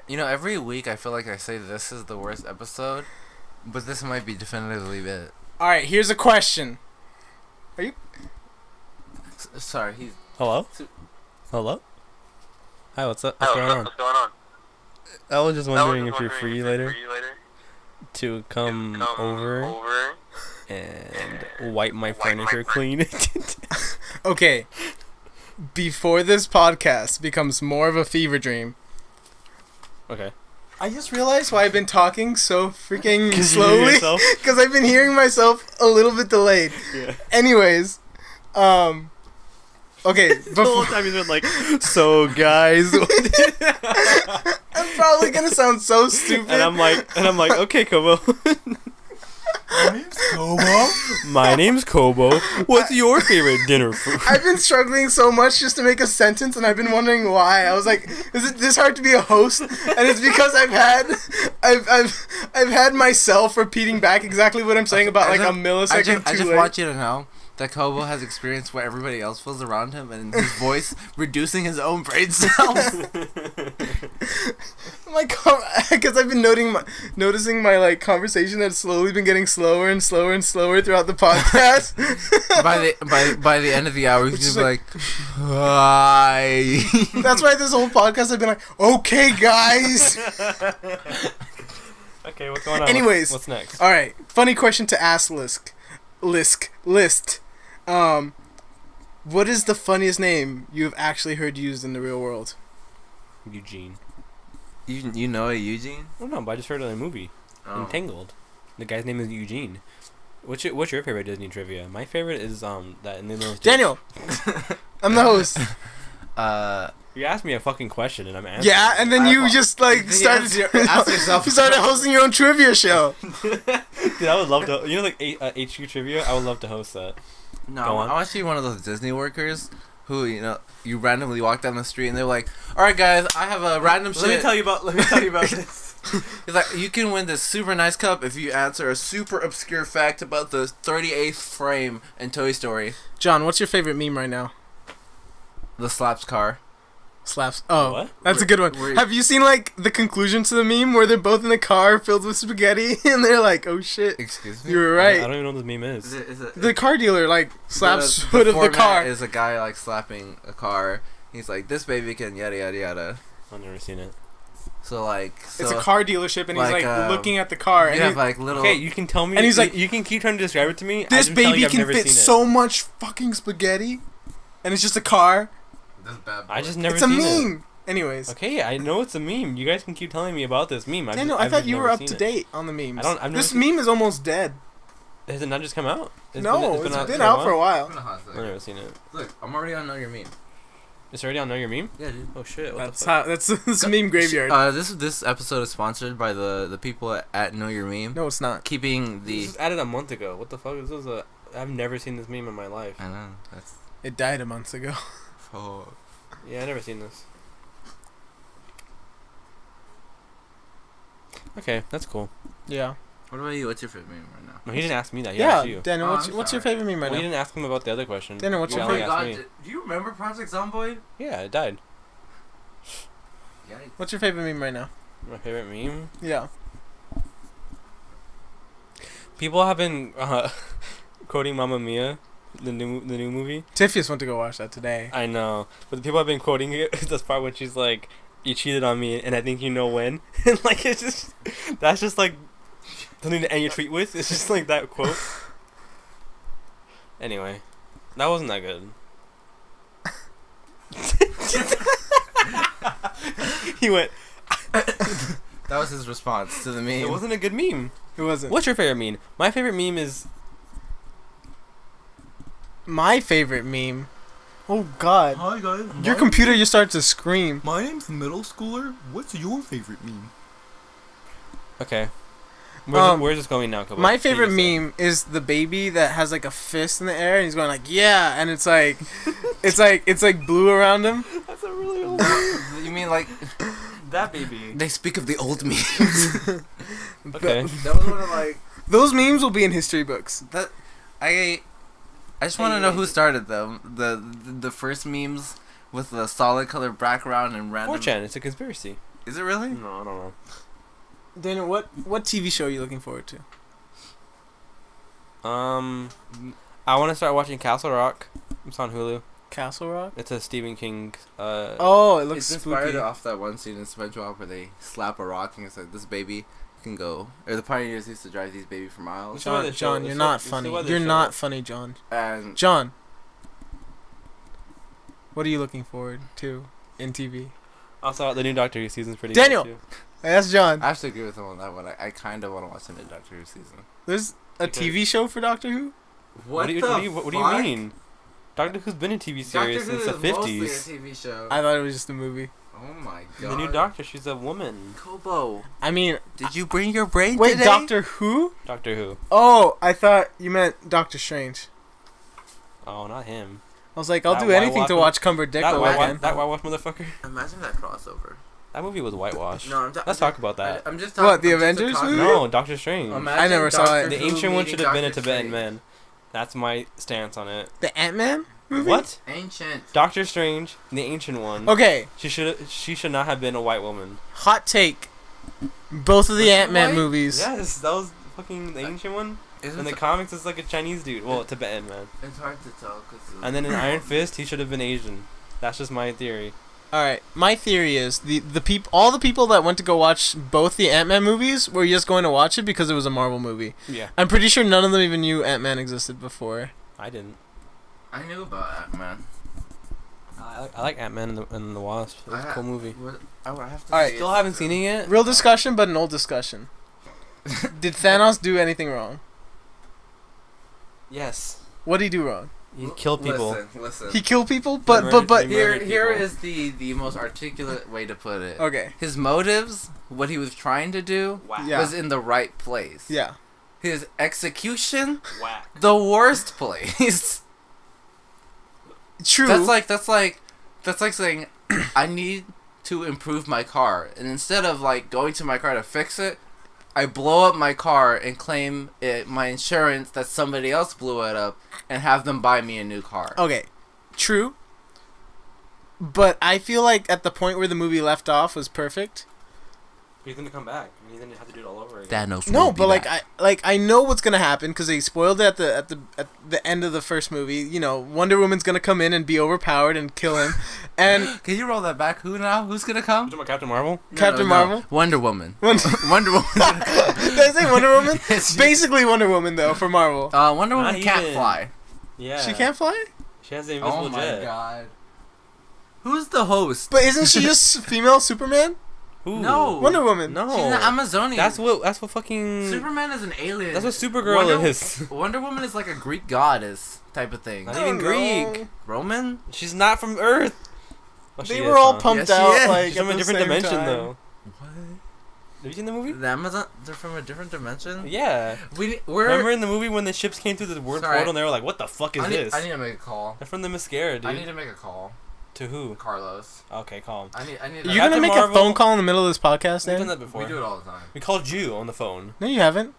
You know, every week I feel like I say this is the worst episode, but this might be definitively it. All right, here's a question. Sorry, he's... Hello? Hello? Hi, what's up? What's going on? I was just wondering if you're free later to come over and wipe my furniture clean. Okay. Before this podcast becomes more of a fever dream, Okay. I just realized why I've been talking so freaking 'Cause you hear slowly. yourself? Because I've been hearing myself a little bit delayed. Yeah. Anyways, okay. The whole time he's been like, so guys, I'm probably gonna sound so stupid. and I'm like, okay, Cobo. My name's Cobo. What's your favorite dinner food? I've been struggling so much just to make a sentence, and I've been wondering why. I was like, is it this hard to be a host? And it's because I've had myself repeating back exactly what I'm saying about like a millisecond I too just late. want you to know that Cobo has experienced what everybody else feels around him, and his voice reducing his own brain cells. Because I've been noticing my like conversation that's slowly been getting slower and slower and slower throughout the podcast. by the end of the hour, he's just like, hi. That's why this whole podcast I've been like, okay, guys. Okay, what's going on? Anyways, what's next? All right, funny question to ask List. What is the funniest name you have actually heard used in the real world? Eugene. You know a Eugene? Oh no, but I just heard it in a movie. Entangled. The guy's name is Eugene. What's your favorite Disney trivia? My favorite is that in the middle of Daniel. I'm the host. You asked me a fucking question and I'm answering. Yeah, and then you just like started hosting your own trivia show. Dude, I would love to. You know, like HQ trivia. I would love to host that. No, I want to be one of those Disney workers who, you randomly walk down the street and they're like, "All right, guys, I have a random shit. Let me tell you about this. It's like, you can win this super nice cup if you answer a super obscure fact about the 38th frame in Toy Story. John, what's your favorite meme right now? The slaps car. Slaps. Oh, what? That's a good one. Have you seen like the conclusion to the meme where they're both in a car filled with spaghetti and they're like, "Oh shit, excuse me, you were right." I don't even know what this meme is. The car dealer like slaps hood of the car. Is a guy like slapping a car. He's like, "This baby can yada yada yada." I've never seen it. So it's a car dealership and he's like, looking at the car and you have like little. Okay, you can tell me. And he's like, you can keep trying to describe it to me. This baby can fit so much fucking spaghetti, and it's just a car. I just never. It's a seen meme. It. Anyways. Okay, I know it's a meme. You guys can keep telling me about this meme. Daniel, I thought you were up to date on the memes. This meme is almost dead. Has it not just come out? It's been out for a while. I've never seen it. Look, I'm already on Know Your Meme. It's already on Know Your Meme? Yeah, dude. Oh shit. That's meme graveyard. This episode is sponsored by the people at Know Your Meme. No, it's not. Keeping the. This was added a month ago. What the fuck? I've never seen this meme in my life. I know. It died a month ago. Oh. Yeah, I never seen this. Okay, that's cool. Yeah. What about you? What's your favorite meme right now? No, he didn't ask me that. He asked you. Daniel, what's your favorite meme right now? now? You didn't ask him about the other question. Daniel, what's your favorite? God, do you remember Project Zomboid? Yeah, it died. Yikes. What's your favorite meme right now? My favorite meme? Yeah. People have been quoting Mamma Mia, the new movie. Tiffy went to go watch that today. I know, but the people have been quoting it. This part when she's like, "You cheated on me, and I think you know when." And like that's just like something to end your tweet with. It's just like that quote. Anyway, that wasn't that good. He went. That was his response to the meme. It wasn't a good meme. It wasn't. What's your favorite meme? My favorite meme is. My favorite meme. Oh God. Hi guys. Your computer just started to scream. My name's Middle Schooler. What's your favorite meme? Okay. Where's this going now, Cobo? My favorite meme is the baby that has like a fist in the air and he's going like yeah, and it's like it's like blue around him. That's a really old meme. You mean like that baby? They speak of the old memes. Okay. That was one of like those memes will be in history books. I just want to know who started them. The first memes with the solid colored background and random. 4chan. It's a conspiracy. Is it really? No, I don't know. Daniel, what TV show are you looking forward to? I want to start watching Castle Rock. It's on Hulu. Castle Rock? It's a Stephen King. Oh, it looks it's spooky. inspired off that one scene in SpongeBob where they slap a rock and it's like this baby can go. Or the pioneers used to drive these baby for miles. John, you're not funny. You're not funny, John. And John, what are you looking forward to in TV? Also, the new Doctor Who season's pretty Daniel! good too. That's John. I have to agree with him on that one. I kind of want to watch the new Doctor Who season. There's a TV show for Doctor Who? What do you mean? Doctor Who's been a TV series since the 50s. Mostly a TV show. I thought it was just a movie. Oh my god. The new Doctor, she's a woman. Cobo. I mean, did you bring your brain wait, today? Doctor Who? Doctor Who. Oh, I thought you meant Doctor Strange. Oh, not him. I was like, I'll That do anything to whitewash- watch Cumberdick again. That whitewash motherfucker. Imagine that crossover. That movie was whitewashed. No, Let's talk about that. I'm just talking. What, the Avengers movie? No, Doctor Strange. I never saw it. The ancient one should have been a Tibetan man. That's my stance on it. The Ant-Man movie? What? Ancient. Doctor Strange, the ancient one. Okay, She should not have been a white woman. hot take. Both of the Was she Ant-Man white? movies. Yes, that was fucking the ancient one. In the comics, it's like a Chinese dude. Well, Tibetan man. It's hard to tell. And then in Iron Fist, he should have been Asian. That's just my theory. All right, my theory is all the people that went to go watch both the Ant-Man movies were just going to watch it because it was a Marvel movie. Yeah. I'm pretty sure none of them even knew Ant-Man existed before. I didn't. I knew about Ant-Man. I like Ant-Man and the Wasp. It was a cool movie. I would have to. All right. Still haven't seen it yet. Real discussion, but an old discussion. Did Thanos do anything wrong? Yes. What did he do wrong? He killed people. Listen. He killed people, but Here people. is the most articulate way to put it. okay. His motives, what he was trying to do, Whack. Yeah. was in the right place. Yeah. His execution, Whack. the worst place. True. That's like saying I need to improve my car, and instead of like going to my car to fix it, I blow up my car and claim my insurance that somebody else blew it up, and have them buy me a new car. Okay. True. But I feel like at the point where the movie left off was perfect. He's gonna come back. I mean, he's gonna have to do it all over again. Thanos. No, will be but back. I know what's gonna happen because they spoiled it at the end of the first movie. You know, Wonder Woman's gonna come in and be overpowered and kill him, and Can you roll that back? Who now? Who's gonna come? You talking about Captain Marvel? Captain Marvel. Wonder Woman. Wonder Wonder Woman. Did I say Wonder Woman? Yes, you- Basically Wonder Woman though for Marvel. Wonder Not Woman can't even. fly. Yeah. She can't fly, She has the invisible jet. god. Who's the host? but isn't she just female Superman? Who? No. Wonder Woman. No. She's an Amazonian. That's what fucking. Superman is an alien. That's what Supergirl is. Wonder Woman is like a Greek goddess type of thing. Not even Greek. Roman? She's not from Earth. Well, They she were is, all huh? pumped Yes, she out is. like She's at from a the different same dimension, time. though. What? Have you seen the movie? The Amazon? They're from a different dimension? Yeah. We're... Remember in the movie when the ships came through the word Sorry. portal and they were like, "What the fuck is this?" I need to make a call. They're from the mascara, dude. I need to make a call. To who? Carlos. Okay, call him. I need You're to... gonna Captain make Marvel- a phone call in the middle of this podcast, We've done Dan? that before. We do it all the time. We called you on the phone. No, you haven't.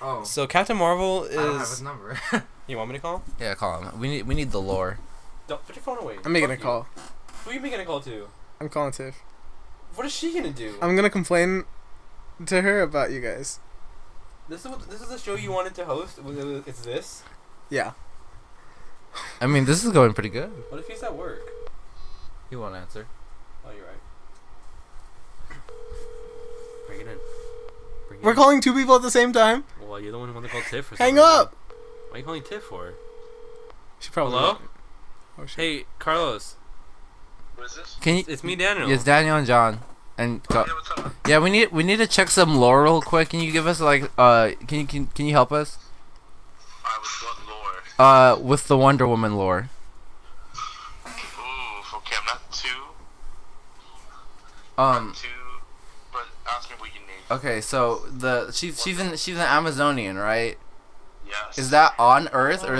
Oh. So Captain Marvel I don't have his is. number. You want me to call? Yeah, call him. We need the lore. Don't put your phone away. I'm making a Fuck you. call. Who are you making a call to? I'm calling Tiff. What is she gonna do? I'm gonna complain to her about you guys. This is the show you wanted to host. It's this. Yeah. I mean, this is going pretty good. What if he's at work? He won't answer. Oh, you're right. Bring it in. Bring it We're in. calling two people at the same time. Well, you're the one who wanted to call Tiff for some Hang reason. up. Why are you calling Tiff for? She probably. Hello? won't. Oh shit. Hey, Carlos. What is this? Can you? It's me, Daniel. It's Daniel and Jon. And Yeah, what's up? yeah, we need to check some lore real quick. Can you give us like can you help us? With what lore? With the Wonder Woman lore. Ooh, okay, I'm not too, but ask me what you need. Okay, so she's an Amazonian, right? Yes. Is that on Earth or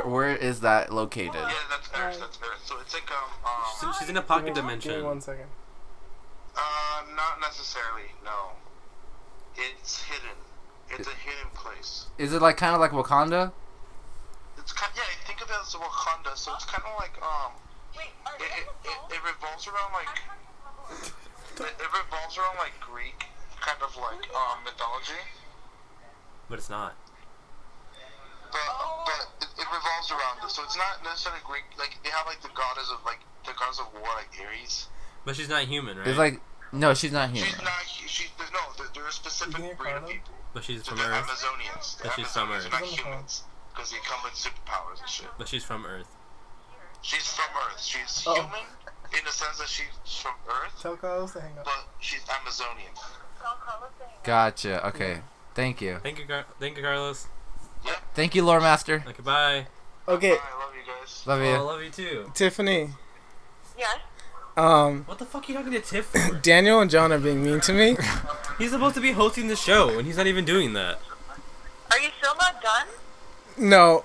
where is that located? Yeah, that's Earth, So it's like, She's in a pocket Give me dimension. 1 second. not necessarily, no. It's hidden. It's a hidden place. Is it like kind of like Wakanda? It's kind, yeah, think of it as Wakanda, so it's kind of like, it revolves around like, it revolves around like Greek, kind of like, mythology. But it's not. But it revolves around this, so it's not necessarily Greek. Like they have like the goddess of war, like Ares. But she's not human, right? It's like no, she's not human. She's not. There's no. There's a specific breed of people. But she's So from they're Earth. Amazonians. But she's from Amazonians Earth. are not humans because they come with superpowers and shit. But she's from Earth. She's from Earth. She's Oh. human in the sense that she's from Earth, Tell Carlos to hang up. but she's Amazonian. Gotcha. Okay. Thank you. Thank you, Carlos. Thank you, Lore Master. Okay, bye. Okay, Bye, I love you guys. Love Oh, I you. love you too. Tiffany. Yes? What the fuck are you talking to Tiff for? Daniel and Jon are being mean to me. He's supposed to be hosting the show, and he's not even doing that. Are you still not done? No,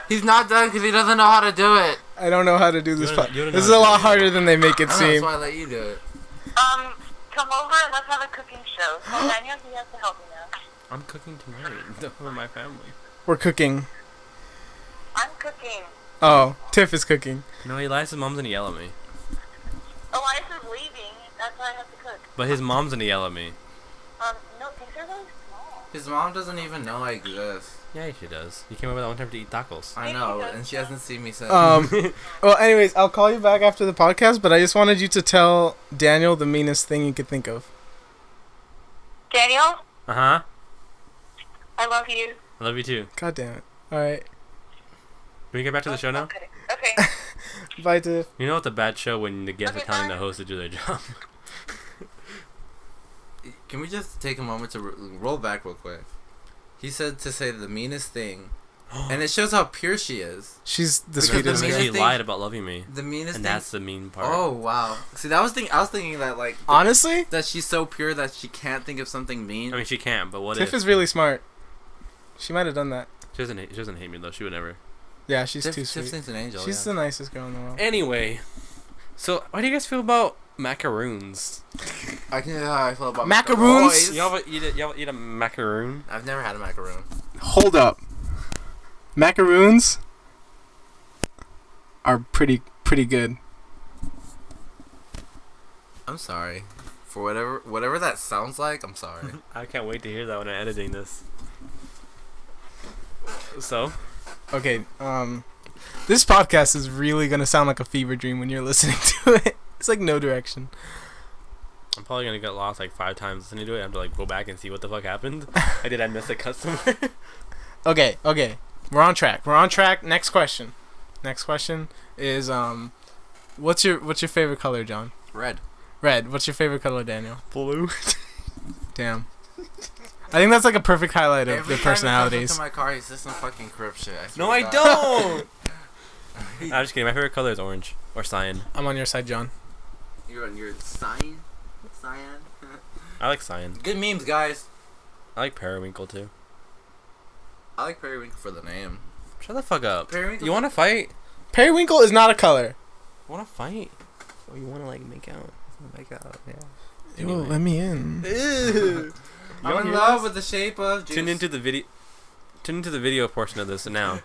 He's not done because he doesn't know how to do it. I don't know how to do this. You don't know This is how a to lot do it. harder than they make it That's seem. why I let you do it. Come over and let's have a cooking show. So Daniel, he has to help me now. I'm cooking tonight for my family. We're cooking. cooking. Oh, Tiff is cooking. No, Elias's mom's gonna yell at me. Elias is leaving. That's why I have to cook. But his mom's gonna yell at me. No, things are really small. His mom doesn't even know I exist. Yeah, she does. You came over that one time to eat tacos. I know, and she hasn't seen me since. Well, anyways, I'll call you back after the podcast, but I just wanted you to tell Daniel the meanest thing you could think of. Daniel, Uh-huh. I love you. I love you too. God damn it. Alright. Can we get back to the show now? Okay. Bye, Tiff. You know it's a bad show when the guests are Okay, telling bye. the host to do their job. Can we just take a moment to roll back real quick? He said to say the meanest thing, and it shows how pure she is. She's the Because sweetest the girl. meanest She thing- lied about loving me. The meanest And thing. that's the mean part. Oh wow! See, I was thinking that like Honestly, that she's so pure that she can't think of something mean. I mean, she can't, but what Tiff if? is really smart. She might have done that. She doesn't hate me, though. She would never. Yeah, she's Tiff, too Tiff sweet. thinks an angel. She's yeah. the nicest girl in the world. Anyway, so how do you guys feel about macaroons? I can know how I feel about Macaroons? You ever eat a macaroon? I've never had a macaroon. Hold up. Macaroons are pretty good. I'm sorry. For whatever that sounds like, I'm sorry. I can't wait to hear that when I'm editing this. So, Okay, this podcast is really gonna sound like a fever dream when you're listening to it. It's like no direction. I'm probably gonna get lost like 5 times listening to it. I have to like go back and see what the fuck happened. Did I miss a customer? Okay. We're on track. Next question. Next question is what's your favorite color, John? Red. Red. What's your favorite color, Daniel? Blue. Damn. I think that's like a perfect highlight of Every their time he comes personalities. up to my car, he says some fucking crip shit. I No, swear I to God. don't. I'm just kidding. My favorite color is orange or cyan. I'm on your side, John. You're cyan. I like cyan. Good memes, guys. I like periwinkle too. I like periwinkle for the name. Shut the fuck up. Periwinkle. You want to fight? Periwinkle is not a color. Want to fight? Or you want to like make out? Make out, yeah. Ew, let me in. I'm in love with the shape of juice. Tune into the video. Tune into the video portion of this now.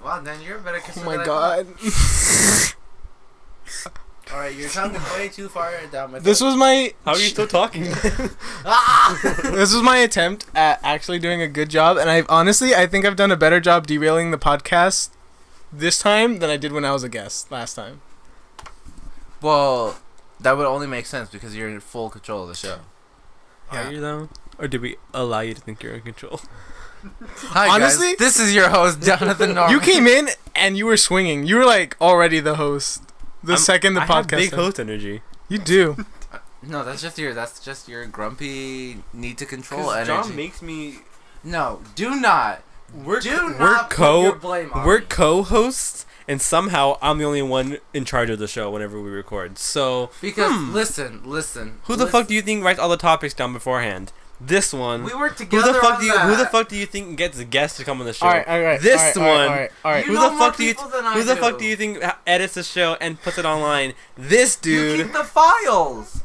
Wow, Dan, you're a better kisser Oh my than I god. thought. Alright, your tongue is way too far down my throat. This was my How are you still talking? this was my attempt at actually doing a good job, and I think I've done a better job derailing the podcast this time than I did when I was a guest last time. Well, that would only make sense because you're in full control of the show. Yeah. Are you though? Or did we allow you to think you're in control? Hi, Honestly, guys. This is your host, Jonathan Norman. You came in and you were swinging. You were like already the host. The second the I podcast have big started. host energy. You do. No, that's just your grumpy need to control Because energy. John makes me. No, do not. We're Put your blame on we're me. co-hosts, and somehow I'm the only one in charge of the show whenever we record. So Because listen. who the fuck do you think writes all the topics down beforehand? This one. We work Who together. the fuck on do you that. Who the fuck do you think gets the guests to come on the show? All right. This all one. right. You Who know the more fuck do you people than I Who the do. fuck do you think edits the show and puts it online? This You dude. keep the files.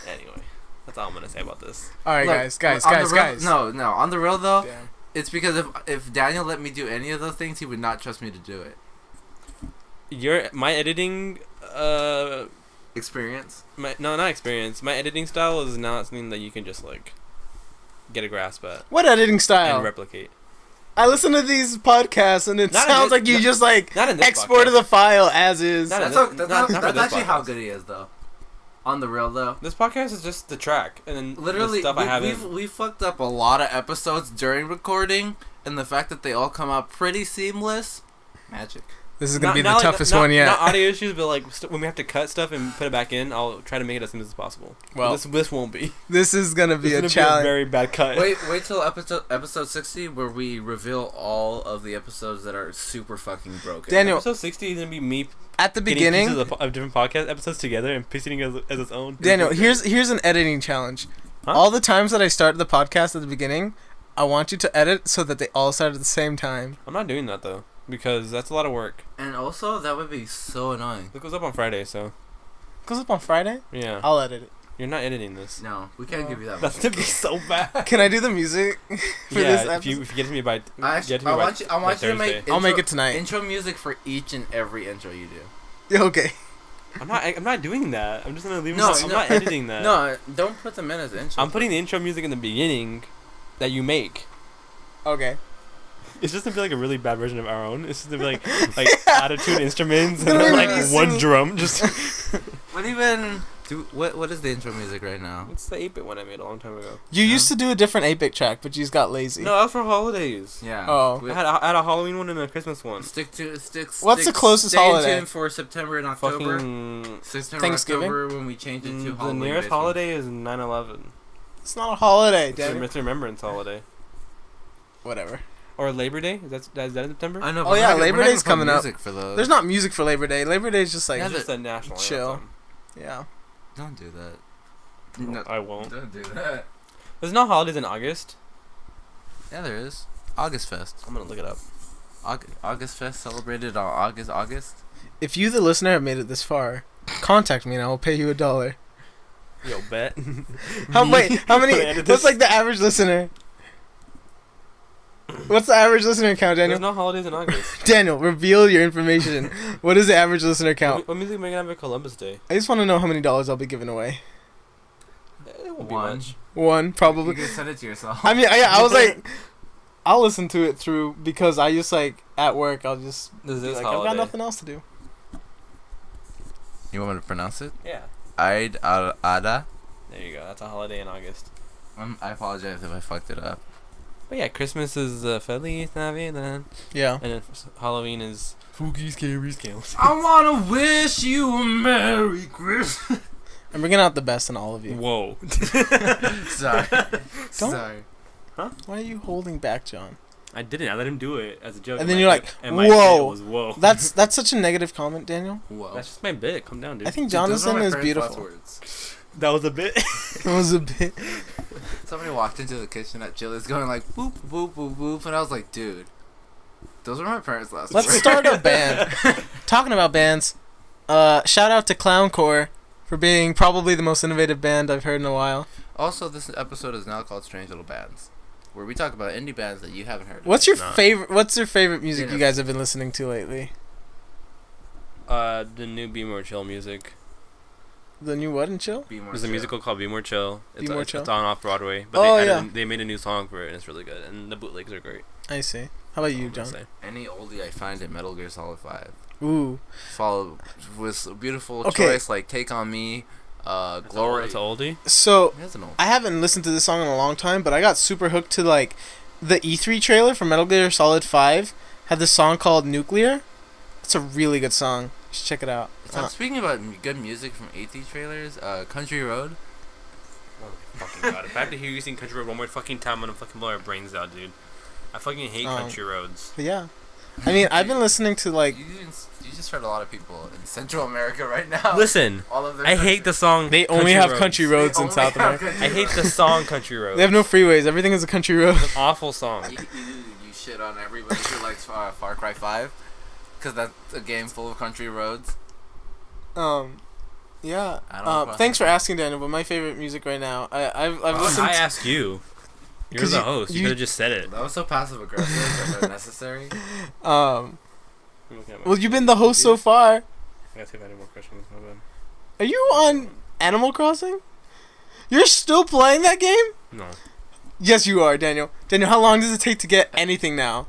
Anyway, that's all I'm gonna say about this. All right, Look, guys. on the real- Guys. No. On the real though, Damn. it's because if Daniel let me do any of those things, he would not trust me to do it. My editing Experience. not experience. My editing style is not something that you can just like get a grasp at What editing and style? replicate. I listen to these podcasts and it Not in sounds this- like you not- just like not in this exported podcast. the file as is. Not in That's, this- that's, not for that's this actually how podcast. good he is though. On the real though. This podcast is just the track, and then Literally, the stuff I haven't. we fucked up a lot of episodes during recording, and the fact that they all come out pretty seamless, magic. This is gonna be the like- toughest one yet. Not audio issues, but like when we have to cut stuff and put it back in, I'll try to make it as smooth as possible. Well, But this won't be. This is gonna be This a is gonna challenge. be a very bad cut. Wait till episode 60 where we reveal all of the episodes that are super fucking broken. Daniel, Episode 60 is gonna be me at the getting beginning, pieces of different podcast episodes together and piecing it as its own. Daniel, here's an editing challenge. Huh? All the times that I start the podcast at the beginning, I want you to edit so that they all start at the same time. I'm not doing that though because that's a lot of work. And also, that would be so annoying. It goes up on Friday, so Goes up on Friday. yeah. I'll edit it. You're not editing this. No, we can't give you that. That's gonna be so bad. Can I do the music for this Yeah, episode? if you get to me by I want you to make. I'll make it tonight. Intro music for each and every intro you do. Yeah, okay. I'm not doing that. I'm just gonna leave. No, I'm not editing that. No, don't put them in as intro. I'm putting the intro music in the beginning that you make. Okay. It's just gonna be like a really bad version of our own. It's just gonna be like out-of-tune instruments and It's gonna then be like me one singing. drum. Just What even? What is the intro music right now? it's the 8-bit one I made a long time ago. You used to do a different 8-bit track, but you just got lazy. No, that was for holidays. Yeah. Oh. I had a Halloween one and a Christmas one. What's the closest holiday? Stay tuned for September and October. Fucking September, Thanksgiving? October when we change it to the Halloween. nearest basement. holiday is 9/11. It's not a holiday, It's a Daniel. remembrance holiday. Whatever. Or Labor Day? Is that in September? I know. Oh, but yeah, we're not Labor gonna Day's put coming up. music for those. There's not music for Labor Day. Labor Day is just like, Yeah, It's just a national chill. anthem. yeah. Don't do that. No, I won't. Don't do that. There's no holidays in August. Yeah, there is. August Fest. I'm gonna look it up. August Fest celebrated on August. If you, the listener, have made it this far, contact me and I will pay you $1. Yo, bet. How many? Edit What's this. like the average listener? What's the average listener count, There's Daniel? no holidays in August. Daniel, reveal your information. What is the average listener count? What music am I gonna have at Columbus Day? I just want to know how many dollars I'll be giving away. It won't be One. much. One, You probably. can send it to yourself. I mean, I was like, I'll listen to it through because I just like at work. I'll just This be is like, I've holiday. got nothing else to do. You want me to pronounce it? Yeah. Ada. There you go. That's a holiday in August. I apologize if I fucked it up. But yeah, Christmas is Feliz Navidad, Yeah. and then Halloween is Spooky Scary Skeletons. I wanna wish you a Merry Christmas. I'm bringing out the best in all of you. Whoa. Sorry. Don't- Sorry. Why are you holding back, John? I didn't. I let him do it as a joke. And then you're like, and my whoa. bit was whoa. That's such a negative comment, Daniel. Whoa. That's just my bit. Calm down, dude. I think Dude, those are Jonathan my is parents' beautiful. last words. that was a bit. It was a bit. Somebody walked into the kitchen at Chili's going like boop boop boop boop, and I was like, dude, those were my parents' last Let's words. start a band. Talking about bands, shout out to Clowncore for being probably the most innovative band I've heard in a while. Also, this episode is now called Strange Little Bands, where we talk about indie bands that you haven't heard of. What's your Nah. favorite? What's your favorite music Yeah. you guys have been listening to lately? The new Be More Chill music. The new what and chill? Be more There's a chill. musical called Be More Chill. Be More Chill? It's on off Broadway, but Oh, they yeah. they made a new song for it, and it's really good. And the bootlegs are great. I see. How about you, I'm gonna John? say. Any oldie I find in Metal Gear Solid 5. Ooh, Follow with a beautiful Okay. choice like Take On Me, Glory. That's an oldie. so That's an old. I haven't listened to this song in a long time, but I got super hooked to like the E3 trailer for Metal Gear Solid 5 had this song called Nuclear. It's a really good song. You should check it out. So speaking about good music from AT trailers, Country Road. Oh my fucking god! If I have to hear you sing Country Road one more fucking time, I'm gonna fucking blow our brains out, dude. I fucking hate country roads. But yeah. I mean, I've been listening to like You just heard a lot of people in Central America right now. Listen, all of their I hate the song. they only Country have Roads. country roads They in only South have America. country I hate the song Country Roads. They have no freeways. Everything is a country road. It's an awful song. You shit on everybody who likes Far Cry 5, because that's a game full of country roads. Yeah. I don't know. Thanks for asking, Daniel. But my favorite music right now, I've listened. I asked you. You're 'Cause the you- host. You, you- could have just said it. That was so passive aggressive and unnecessary. Well, you've been the host so far. I gotta see if I have any more questions. My bad. Are you on Animal Crossing? You're still playing that game? No. Yes, you are, Daniel. Daniel, how long does it take to get anything now?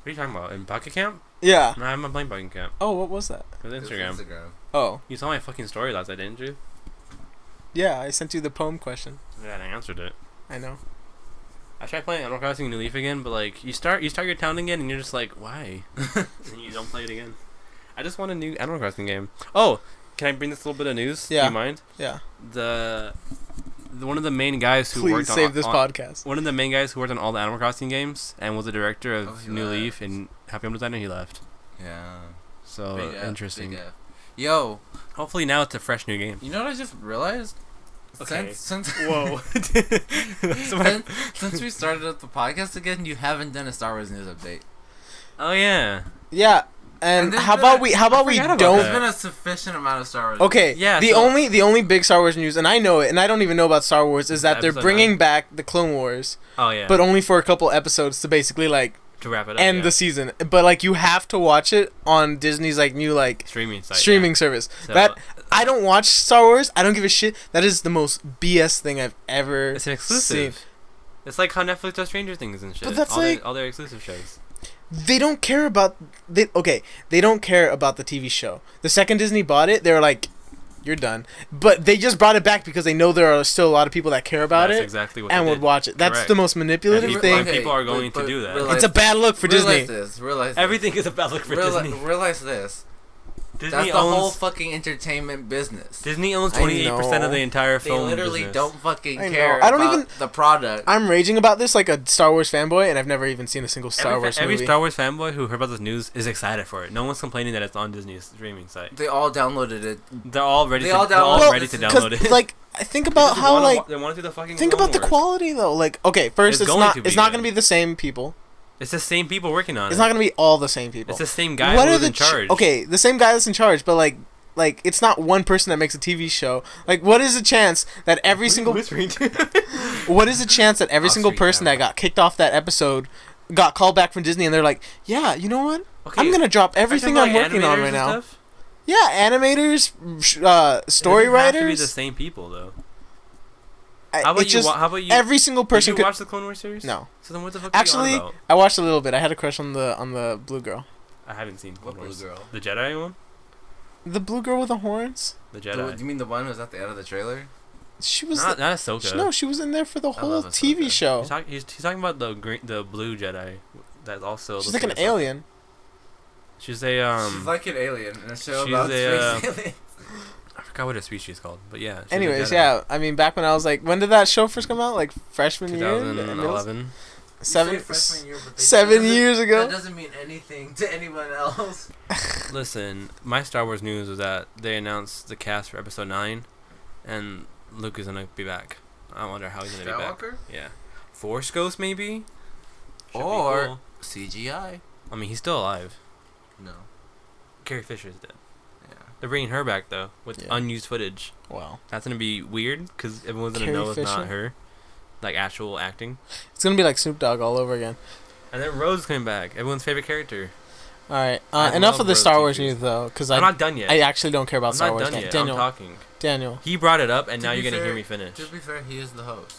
What are you talking about? In Bucket Camp? Yeah. No, I'm not playing Bucket Camp. Oh, what was that? It was Instagram. Oh, You saw my fucking story last night, didn't you? yeah. I sent you the poem question. Yeah, and I answered it. I know. I tried playing Animal Crossing New Leaf again, but like you start your town again, and you're just like, why? And you don't play it again. I just want a new Animal Crossing game. Oh, can I bring this little bit of news? Yeah. Do you mind? Yeah. The one of the main guys who Please worked save on this podcast. one of the main guys who worked on all the Animal Crossing games and was the director of Oh, he New left. Leaf and Happy Home Designer, he left. Yeah. So Big F, interesting. big F. Yo, Hopefully now it's a fresh new game. you know what I just realized? Okay. Since Whoa. since we started up the podcast again, you haven't done a Star Wars news update. Oh yeah. Yeah. And there's how been about a- we forgot about don't? There's been a sufficient amount of Star Wars. Okay, Yeah, the so- only big Star Wars news, and I know it, and I don't even know about Star Wars, is that they're Episode bringing 9? back the Clone Wars, Oh yeah. but only for a couple episodes to basically like to wrap it up. end yeah. the season. But like you have to watch it on Disney's like new like streaming site. streaming service. So, That I don't watch Star Wars. I don't give a shit. That is the most BS thing I've ever It's an exclusive. seen. It's like how Netflix does Stranger Things and shit. But that's all like- all their exclusive shows. They don't care about they don't care about the TV show. The second Disney bought it, they were like, "You're done." But they just brought it back because they know there are still a lot of people that care about That's it exactly what and they would did. watch it. That's Correct. the most manipulative And thing. people are going to do that. realize- It's a bad look for Disney. Realize this. Everything is a bad look for Disney. Realize this. Disney That's the owns whole fucking entertainment business. Disney owns I 28% know. of the entire They film literally business. don't fucking I know. care I don't about even- the product. I'm raging about this like a Star Wars fanboy, and I've never even seen a single Star Wars Every movie. Star Wars fanboy who heard about this news is excited for it. No one's complaining that it's on Disney's streaming site. They all downloaded it. They're all ready. They to, all they're all download ready it. to 'Cause, download it. like, I think about They how wanna like they want to do the fucking. think Clone about the Wars. quality though. Like, okay, first It's it's going not to be it's not good. gonna be the same people. It's the same people working on It's it. not gonna be all the same people. It's the same guy What are who's the in charge. okay, the same guy that's in charge, but like it's not one person that makes a TV show. Like, what is the chance that every single what is the chance that every Off single screen person that camera. got kicked off that episode got called back from Disney and they're like, yeah, you know what? Okay, I'm gonna drop are you everything talking I'm about working on animators right and now. stuff? Yeah, animators, story It doesn't have to be the writers. same people though. I- How about it's you? just How about you? every single Did person you could. watch the Clone Wars series? No, So then what the fuck? Are actually, you on about? I watched a little bit. I had a crush on the blue girl. I haven't seen Clone What blue Wars. girl? The Jedi one. The blue girl with the horns. The Do Jedi. you mean the one who was at the end of the trailer? She was. Not Ahsoka. No, she was in there for the whole love TV Ahsoka. show. He's talking about the blue Jedi. That also. She's looks like an Ahsoka. alien. She's a She's like an alien in a show she's about a, space aliens. I forgot what her species is called, but yeah. she's a Anyways, Jedi. yeah. I mean, back when I was like, when did that show first come out? Like freshman year. 2011. Seven. 7 years ago. That doesn't mean anything to anyone else. Listen, my Star Wars news was that they announced the cast for Episode 9, and Luke is gonna be back. I wonder how he's gonna be back. Skywalker? Yeah, Force Ghost maybe. Should be Or cool. CGI? I mean, he's still alive. No. Carrie Fisher's dead. Yeah. They're bringing her back though with Yeah. unused footage. Wow. That's gonna be weird because everyone's gonna Carrie know it's not Fisher? her, like actual acting. It's gonna be like Snoop Dogg all over again. And then Rose coming back, everyone's favorite character. All right. I Enough love of the Rose Star Wars teachers. news though, because I'm not done yet. I actually don't care about I'm Star not Wars. done yet. Daniel, I'm talking. Daniel, He brought it up, and To now be you're gonna hear fair- me finish. To be fair, he is the host.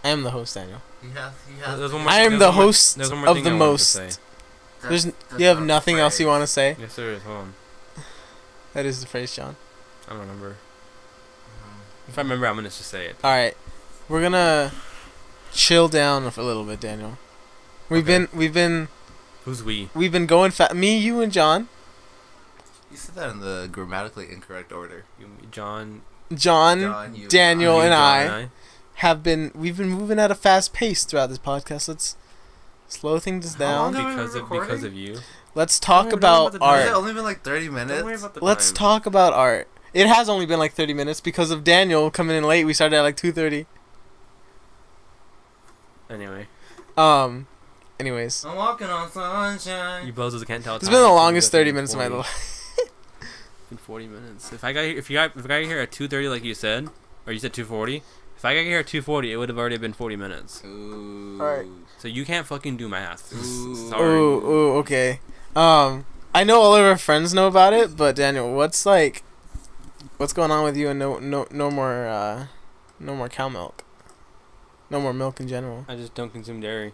I am the host, Daniel. He has There's one more- I am there's the one more- host there's one more of thing the I wanted to most. say. There's you have nothing else you want to say. Yes, there is. Hold on. That is the phrase, John. I don't remember. If I remember, I'm gonna just say it. All right, we're gonna chill down for a little bit, Daniel. We've Okay. been Who's we? going me, you, and John. You said that in the grammatically incorrect order. You, John, John, John, you, Daniel, you, and John, I we've been moving at a fast pace throughout this podcast. Let's slow things How long down. have we been because recording? of you. Let's talk Don't worry about about the Has it art. only been like 30 minutes? Don't worry about the Let's time. talk about art. It has only been like 30 minutes because of Daniel coming in late. We started at like 2:30. Anyway, Anyways, I'm walking on sunshine. you bozos can't tell. it's time been the because longest it's 30 been minutes of my 40 life. Been 40 minutes. If I got here at 2:30, like you said, or you said 2:40. If I got here at 2:40, it would have already been 40 minutes. Ooh. Alright. So you can't fucking do math. Ooh. Sorry. Ooh, okay. I know all of our friends know about it, but Daniel, what's going on with you and no more cow milk, no more milk in general. I just don't consume dairy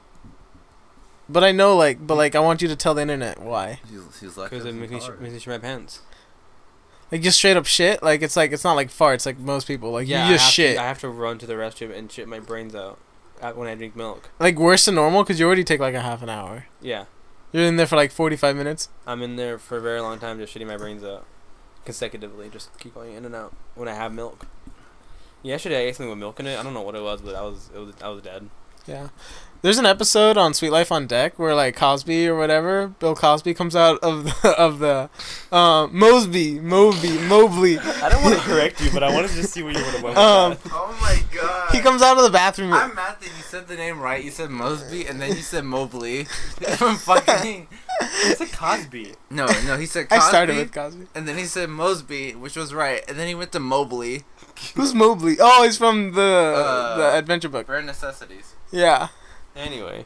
But I know, I want you to tell the internet why. She's like, because it makes me shit my pants. Like just straight up shit. It's not like farts like most people. Like you just shit. I have to run to the restroom and shit my brains out when I drink milk. Like worse than normal because you already take like a half an hour. Yeah, You're in there for like 45 minutes. I'm in there for a very long time just shitting my brains out consecutively. Just keep going in and out when I have milk. Yesterday I ate something with milk in it. I don't know what it was, but I was dead. Yeah. There's an episode on Sweet Life on Deck where like Cosby or whatever, Bill Cosby comes out of the Mobley. I don't want to correct you, but I wanted to just see where you would have went with that. Oh my god. He comes out of the bathroom. I'm mad that you said the name right. You said Mosby and then you said Mobley. I'm fucking. He said Cosby. No, he said Cosby. I started with Cosby. And then he said Mosby, which was right. And then he went to Mobley. Who's Mobley? Oh, he's from the adventure book. Bare Necessities. Yeah. Anyway.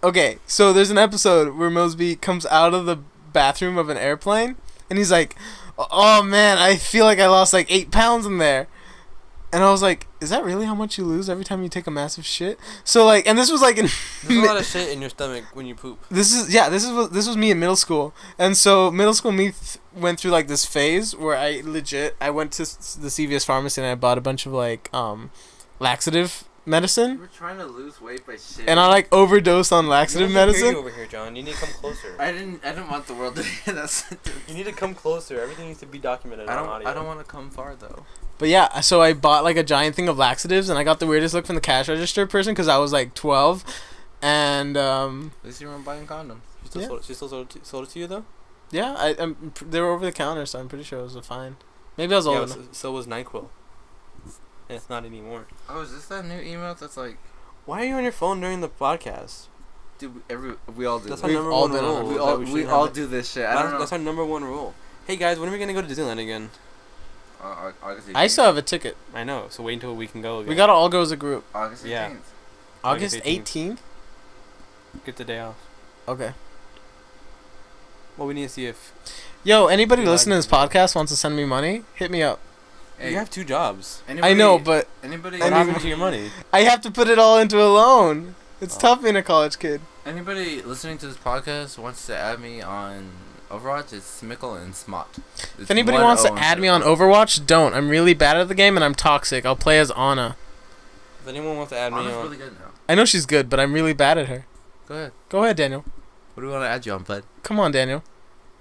Okay, so there's an episode where Mosby comes out of the bathroom of an airplane, and he's like, "Oh man, I feel like I lost like 8 pounds in there." And I was like, "Is that really how much you lose every time you take a massive shit?" So like, and this was like in There's a lot of shit in your stomach when you poop. this was me in middle school, and so middle school me went through like this phase where I went to the CVS pharmacy and I bought a bunch of like laxative medicine. We're trying to lose weight by shit. And I like overdosed on laxative medicine. You over here, John. You need to come closer. I didn't want the world to hear that sentence. You need to come closer. Everything needs to be documented on audio. I don't want to come far though. But yeah, so I bought like a giant thing of laxatives, and I got the weirdest look from the cash register person because I was like 12, and At least you weren't buying condoms. She still sold it to you though? yeah, they were over the counter, so I'm pretty sure it was a fine. Maybe I was old enough. So was NyQuil. And it's not anymore. Oh, is this that new email that's like, Why are you on your phone during the podcast? dude? We all do. That's this. our number all one been on rule. it. We all do this shit. I don't know. That's our number one rule. Hey guys, when are we gonna go to Disneyland again? August 18th. I still have a ticket. I know. So wait until we can go again. We gotta all go as a group. August 18th. Yeah. August August 18th. get the day off. Okay. Well, we need to see if Yo, anybody Yeah, listening to this podcast wants to send me money? Hit me up. Hey, you have 2 jobs. I know, but anybody, What I happened mean- to your money? I have to put it all into a loan. It's Oh. tough being a college kid. anybody listening to this podcast wants to add me on Overwatch, it's Smickle and Smot. If anybody wants to add me on Overwatch, don't. I'm really bad at the game and I'm toxic. I'll play as Anna. If anyone wants to add me Anna's on, really good now. I know she's good, but I'm really bad at her. Go ahead. Go ahead, Daniel. What do we want to add you on, bud? Come on, Daniel.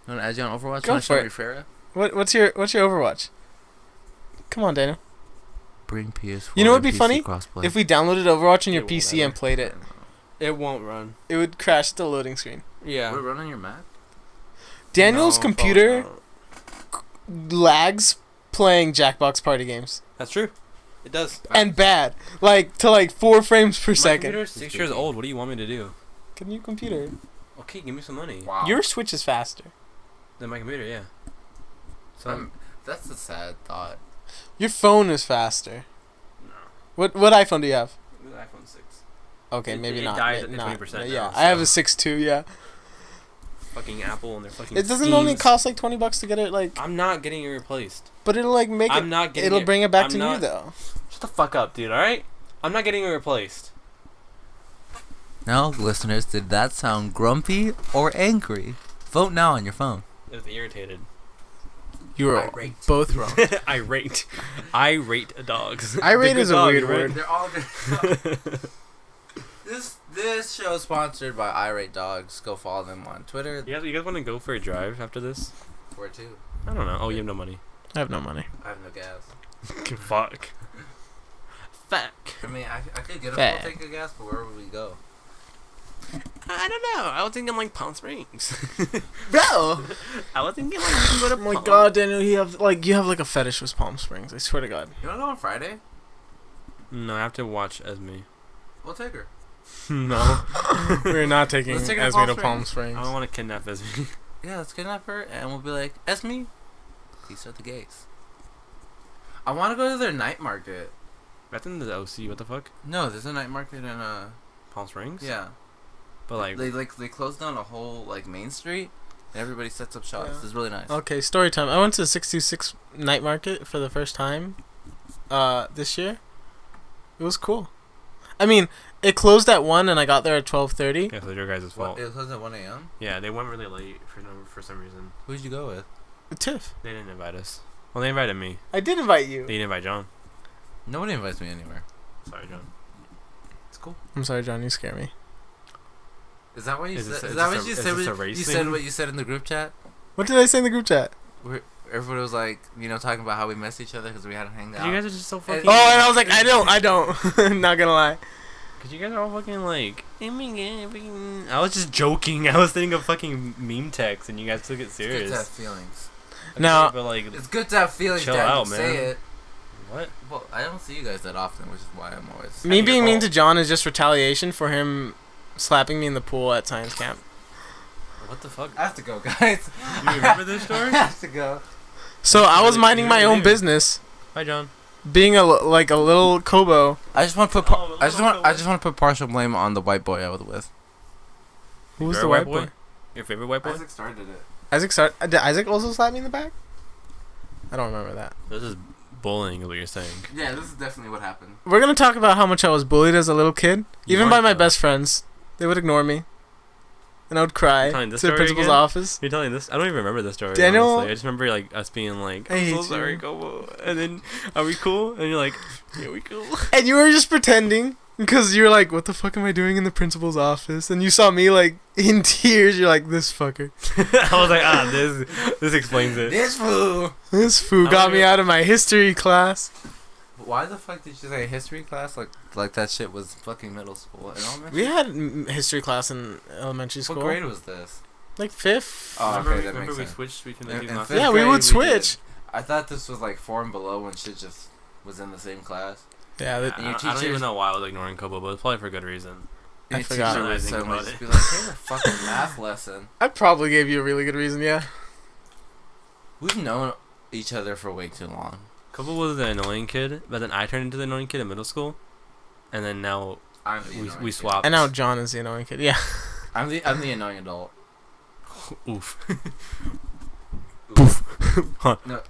You want to add you on Overwatch? Go Wanna for show it. me Farrah? What's your Overwatch? Come on, Daniel. Bring PS4. You know what'd and be PC funny? crossplay. If we downloaded Overwatch on your It won't PC and ever. played it, it won't run. it would crash the loading screen. Yeah. Would it run on your Mac? Daniel's No, computer probably not. lags playing Jackbox party games. That's true. It does. And bad. Like, to like 4 frames per My second. computer's 6 years old. What do you want me to do? Can you computer? Okay, give me some money. Wow. Your Switch is faster. Then my computer, yeah. So That's a sad thought. Your phone is faster. no. What iPhone do you have? It was iPhone 6. Okay, It- maybe it not. dies at not 20% yeah, now, I have so- a 6.2. Yeah. Fucking Apple and their fucking. It doesn't only schemes. cost like $20 to get it. Like, I'm not getting it replaced. but it'll like make I'm it. not getting It'll it- bring it back I'm to you not- though. Shut the fuck up, dude. All right. I'm not getting it replaced. Now, listeners, did that sound grumpy or angry? Vote now on your phone. It was irritated. You were Irate. both wrong. Irate. Irate dogs. Irate They're is good a dogs, weird right? word. They're all good. This show is sponsored by Irate Dogs. Go follow them on Twitter. You guys want to go for a drive after this? Where to? I don't know. Oh, you have no money. I have no money. I have no gas. Fuck. Fuck. I mean, I could get a Fair. full tank of gas, but where would we go? I don't know. I was thinking like Palm Springs. Bro. I was thinking like we can go to Oh my Palm- God, Daniel, you have like a fetish with Palm Springs. I swear to God. You wanna go on Friday? No, I have to watch Esme. We'll take her. No. We're not taking Let's take her to Esme to Palm Palm I Springs. don't want to kidnap Esme. Yeah, let's kidnap her, and we'll be like, Esme, these are the gays. I want to go to their night market. That's in the OC. What the fuck? No, there's a night market in Palm Springs? yeah. But like, They closed down a whole like main street, and everybody sets up shops. Yeah. It's really nice. Okay, story time. I went to the 626 night market for the first time this year. It was cool. I mean, it closed at 1 and I got there at 12:30. yeah, so your guys' fault. What, it closed at 1 a.m. Yeah, they went really late for some reason. Who did you go with? Tiff. They didn't invite us. Well, they invited me. I did invite you. They didn't invite John. Nobody invites me anywhere. Sorry, John. It's cool. I'm sorry, John, you scare me. Is that what you Is said? this- Is is that this what a- you is said? this a When race you thing? said what you said in the group chat. What did I say in the group chat? Where everybody was like, talking about how we miss each other because we hadn't hanged out. You guys are just so fucking. Oh, and I was like, I don't. Not gonna lie. Cause you guys are all fucking like. I was just joking. I was thinking of fucking meme text, and you guys took it It's good serious. to have feelings. No. but like, It's good to have feelings. Chill Daniel. out, man. Say it. what? Well, I don't see you guys that often, which is why I'm always. Me being mean fault. to John is just retaliation for him slapping me in the pool at science camp. What the fuck? I have to go, guys. You remember this story? I have to go. So I was Really- minding you my really own do. business, Hi, John. being a little Cobo. I just want to put. Oh, I just want to put partial blame on the white boy I was with. Who was Your the white white boy? boy? Your favorite white boy? started it. Did Isaac also slap me in the back? I don't remember that. This is bullying, is what you're saying. Yeah, this is definitely what happened. We're gonna talk about how much I was bullied as a little kid, You even by weren't, my though. best friends. They would ignore me, and I would cry You're to telling the this story principal's again? office. You're telling this? I don't even remember this story. Daniel- Honestly. I just remember like us being like, I "I'm so hate sorry, you." Cobo," and then, "Are we cool?" And you're like, "Yeah, we cool." And you were just pretending because you're like, "What the fuck am I doing in the principal's office?" And you saw me like in tears. You're like, "This fucker, I was like, this explains it. This fool. this fool I got wanna- me out of my history class." Why the fuck did you say history class? Like that shit was fucking middle school and elementary. We had history class in elementary school. What grade was this? Like 5th. Oh, remember okay, that remember makes we sense. switched between the In- two in classes? fifth Yeah, we grade, would did. switch. I thought this was like 4 and below when shit just was in the same class. Yeah, And your I don't teachers- even know why I was ignoring Kobo, but it's probably for good reason. I Your forgot. teacher Now I would think suddenly about just it. be like, "Here's a fucking math lesson." I probably gave you a really good reason. Yeah. We've known each other for way too long. Kobo was the annoying kid, but then I turned into the annoying kid in middle school, and then now I'm the annoying we kid. swapped. And now John is the annoying kid. Yeah. I'm the annoying adult. Oof. Boof. No.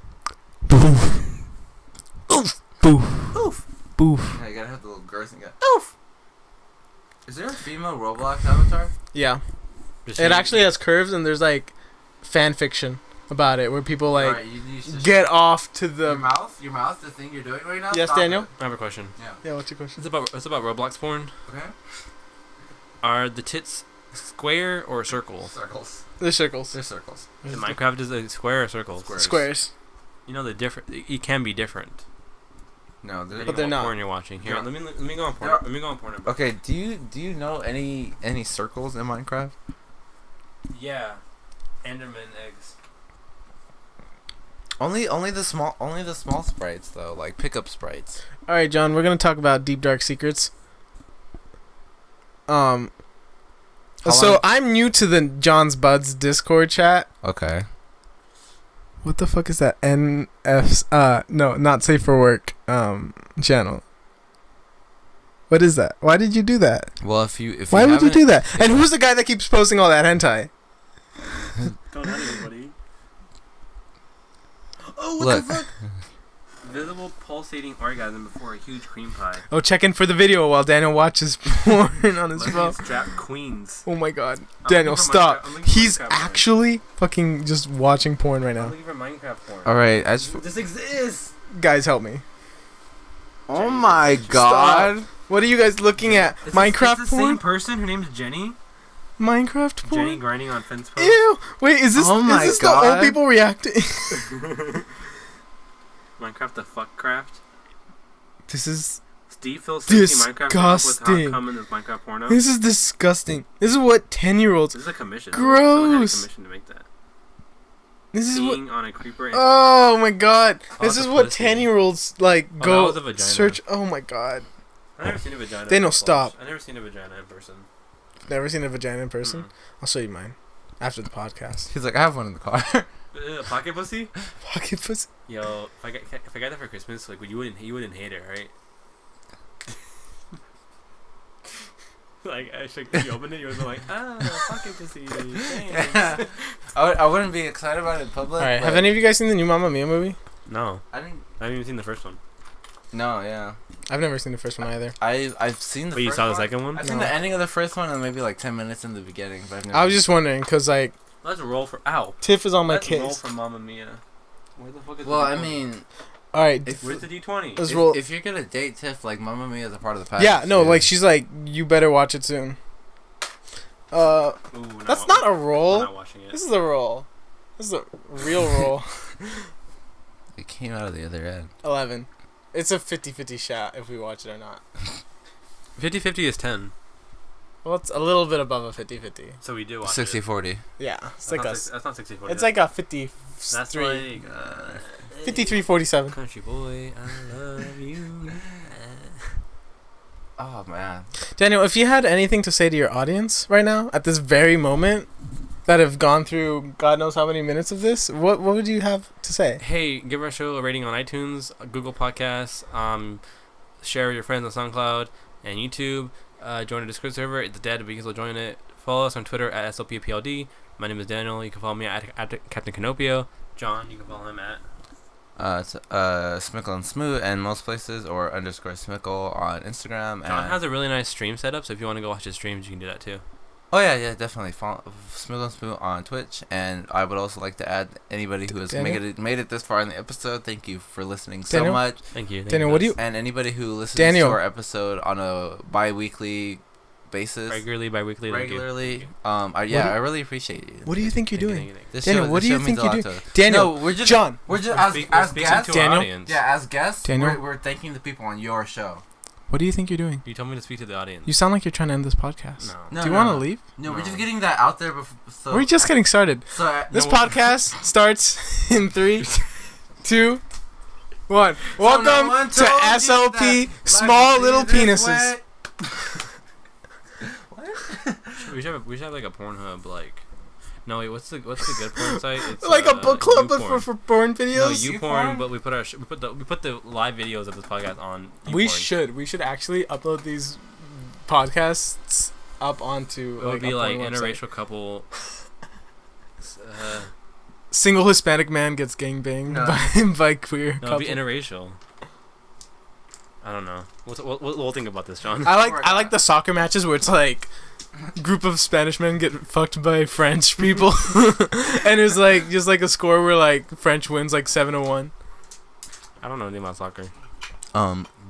Oof. Boof. Oof. Boof. Yeah, you gotta have the little girth and go. Oof. Is there a female Roblox avatar? Yeah. Just It saying- actually has curves, and there's like fan fiction about it where people like Alright, you should get off to your the. mouth, the thing you're doing right now. Yes, Stop Daniel? it. I have a question. Yeah. Yeah. What's your question? It's about Roblox porn. Okay. Are the tits square or circle? Circles. The circles. They're circles. In Minecraft is it square or circle? Square. Squares. You know the different. It can be different. No, depending But they're on what not. porn you're watching. Here, Yeah. let me go on porn. Yeah. Let me go on porn. Okay. Do you know any circles in Minecraft? Yeah, Enderman eggs. Only the small sprites though, like pickup sprites. All right, John. We're gonna talk about deep dark secrets. How So long- I'm new to the John's Buds Discord chat. Okay. What the fuck is that? NF's no, not safe for work channel. What is that? Why did you do that? Well, if Why would you haven't- do that? And who's the guy that keeps posting all that hentai? Don't hurt anybody. Oh, Look, Visible pulsating orgasm before a huge cream pie. Oh, check in for the video while Daniel watches porn on his phone. Strap queens. Oh my god. I'm Daniel, looking for stop. Minecraft- I'm looking for He's Minecraft porn. actually fucking just watching porn right I'm now. looking for Minecraft porn. all right, I just. This exists. Guys, help me. Oh my god. What are you guys looking at? Minecraft It's the porn? same person. Her name's Jenny. Minecraft porn? Jenny grinding on fence posts. Ew! Wait, is this, Oh my is this the old God. people reacting? Minecraft the fuck craft. This is Steve feels 60 Minecraft come up with Disgusting. how come in this Minecraft porno. this is disgusting. This is what 10-year-olds. This is a commission. Gross. Someone had a commission to make that. This is what. Peeing on a creeper. And Oh my god! Oh, This it's is a what pussy. 10-year-olds like that go was a vagina. search. Oh my god! I've never seen a vagina. Daniel, up close. stop. I've never seen a vagina in person. Never seen a vagina in person. Mm. I'll show you mine after the podcast. He's like, I have one in the car. Pocket pussy? Pocket pussy. Yo, if I got that for Christmas, like you wouldn't hate it, right? Like actually, you opened it, you was like, pocket pussy. Thanks. I wouldn't be excited about it in public. All right. but Have any of you guys seen the new Mamma Mia movie? No, I didn't. I haven't even seen the first one. No, yeah. I've never seen the first one either. I've seen the. But you first saw the one. second one? I've seen No. the ending of the first one and maybe like 10 minutes in the beginning, but I've never. I was just wondering because like Let's roll for Tiff is on my Let's roll case. for Mamma Mia. Where the fuck is Well, the I D20? mean, All right. if, Where's the D20? Let's if, roll. if you're gonna date Tiff, like Mamma Mia is a part of the package. Yeah. No. Like she's like, you better watch it soon. Ooh, we're That's not a We're roll. not watching it. This is a roll. This is a real roll. It came out of the other end. 11. It's a 50-50 shot if we watch it or not. 50-50 is 10. Well, it's a little bit above a 50-50. So we do watch 60-40. Yeah, it's like a. That's not 60-40. It's like a That's 53. like 53-47. Country boy, I love you. Oh man. Daniel, if you had anything to say to your audience right now, at this very moment, that have gone through God knows how many minutes of this, what would you have to say? Hey, give our show a rating on iTunes, Google Podcasts, share with your friends on SoundCloud and YouTube. Join the Discord server. It's dead, but you can still join it. Follow us on Twitter at SLPPLD. My name is Daniel. You can follow me at Captain Canopio. John, you can follow him at Smickle and Smoot and most places, or _Smickle on Instagram. John And has a really nice stream setup, so if you want to go watch his streams, you can do that too. oh yeah, definitely follow Smickle and Smoot on Twitch. And I would also like to add anybody who has made it this far in the episode. Thank you for listening so Daniel? much. Thank you. Daniel, what do you? And anybody who listens Daniel. to our episode on a bi-weekly basis, Regularly, bi-weekly. Thank you. I really appreciate you. What do you think you're Thank you, doing? thank you. This Daniel, show- what this do you show think means a you're lot doing? to us. Daniel, No, we're just John. We're just We're as speaking guests. to our Daniel? audience. Yeah, as guests. Daniel? We're thanking the people on your show. What do you think you're doing? You told me to speak to the audience. You sound like you're trying to end this podcast. No. No, Do you no, want to no. leave? No, we're No. just getting that out there. So We're just getting started. So This no, podcast starts in 3, 2, 1. So no Welcome one to told you SLP that Small life Little would be this Penises. way. We should have like a Pornhub like. No wait, what's the good porn site? It's, Like a book club, but YouPorn. for porn No, videos. YouPorn, but we put the live videos of this podcast on. We YouPorn. should actually upload these podcasts up onto. It would be a like porn website. interracial couple. Single Hispanic man gets gangbanged by queer No, couple. it'd be interracial. I don't know. We'll think about this, John. I like the soccer matches where it's like group of Spanish men get fucked by French people, and it's like just like a score where like French wins like 7-1. I don't know anything about soccer.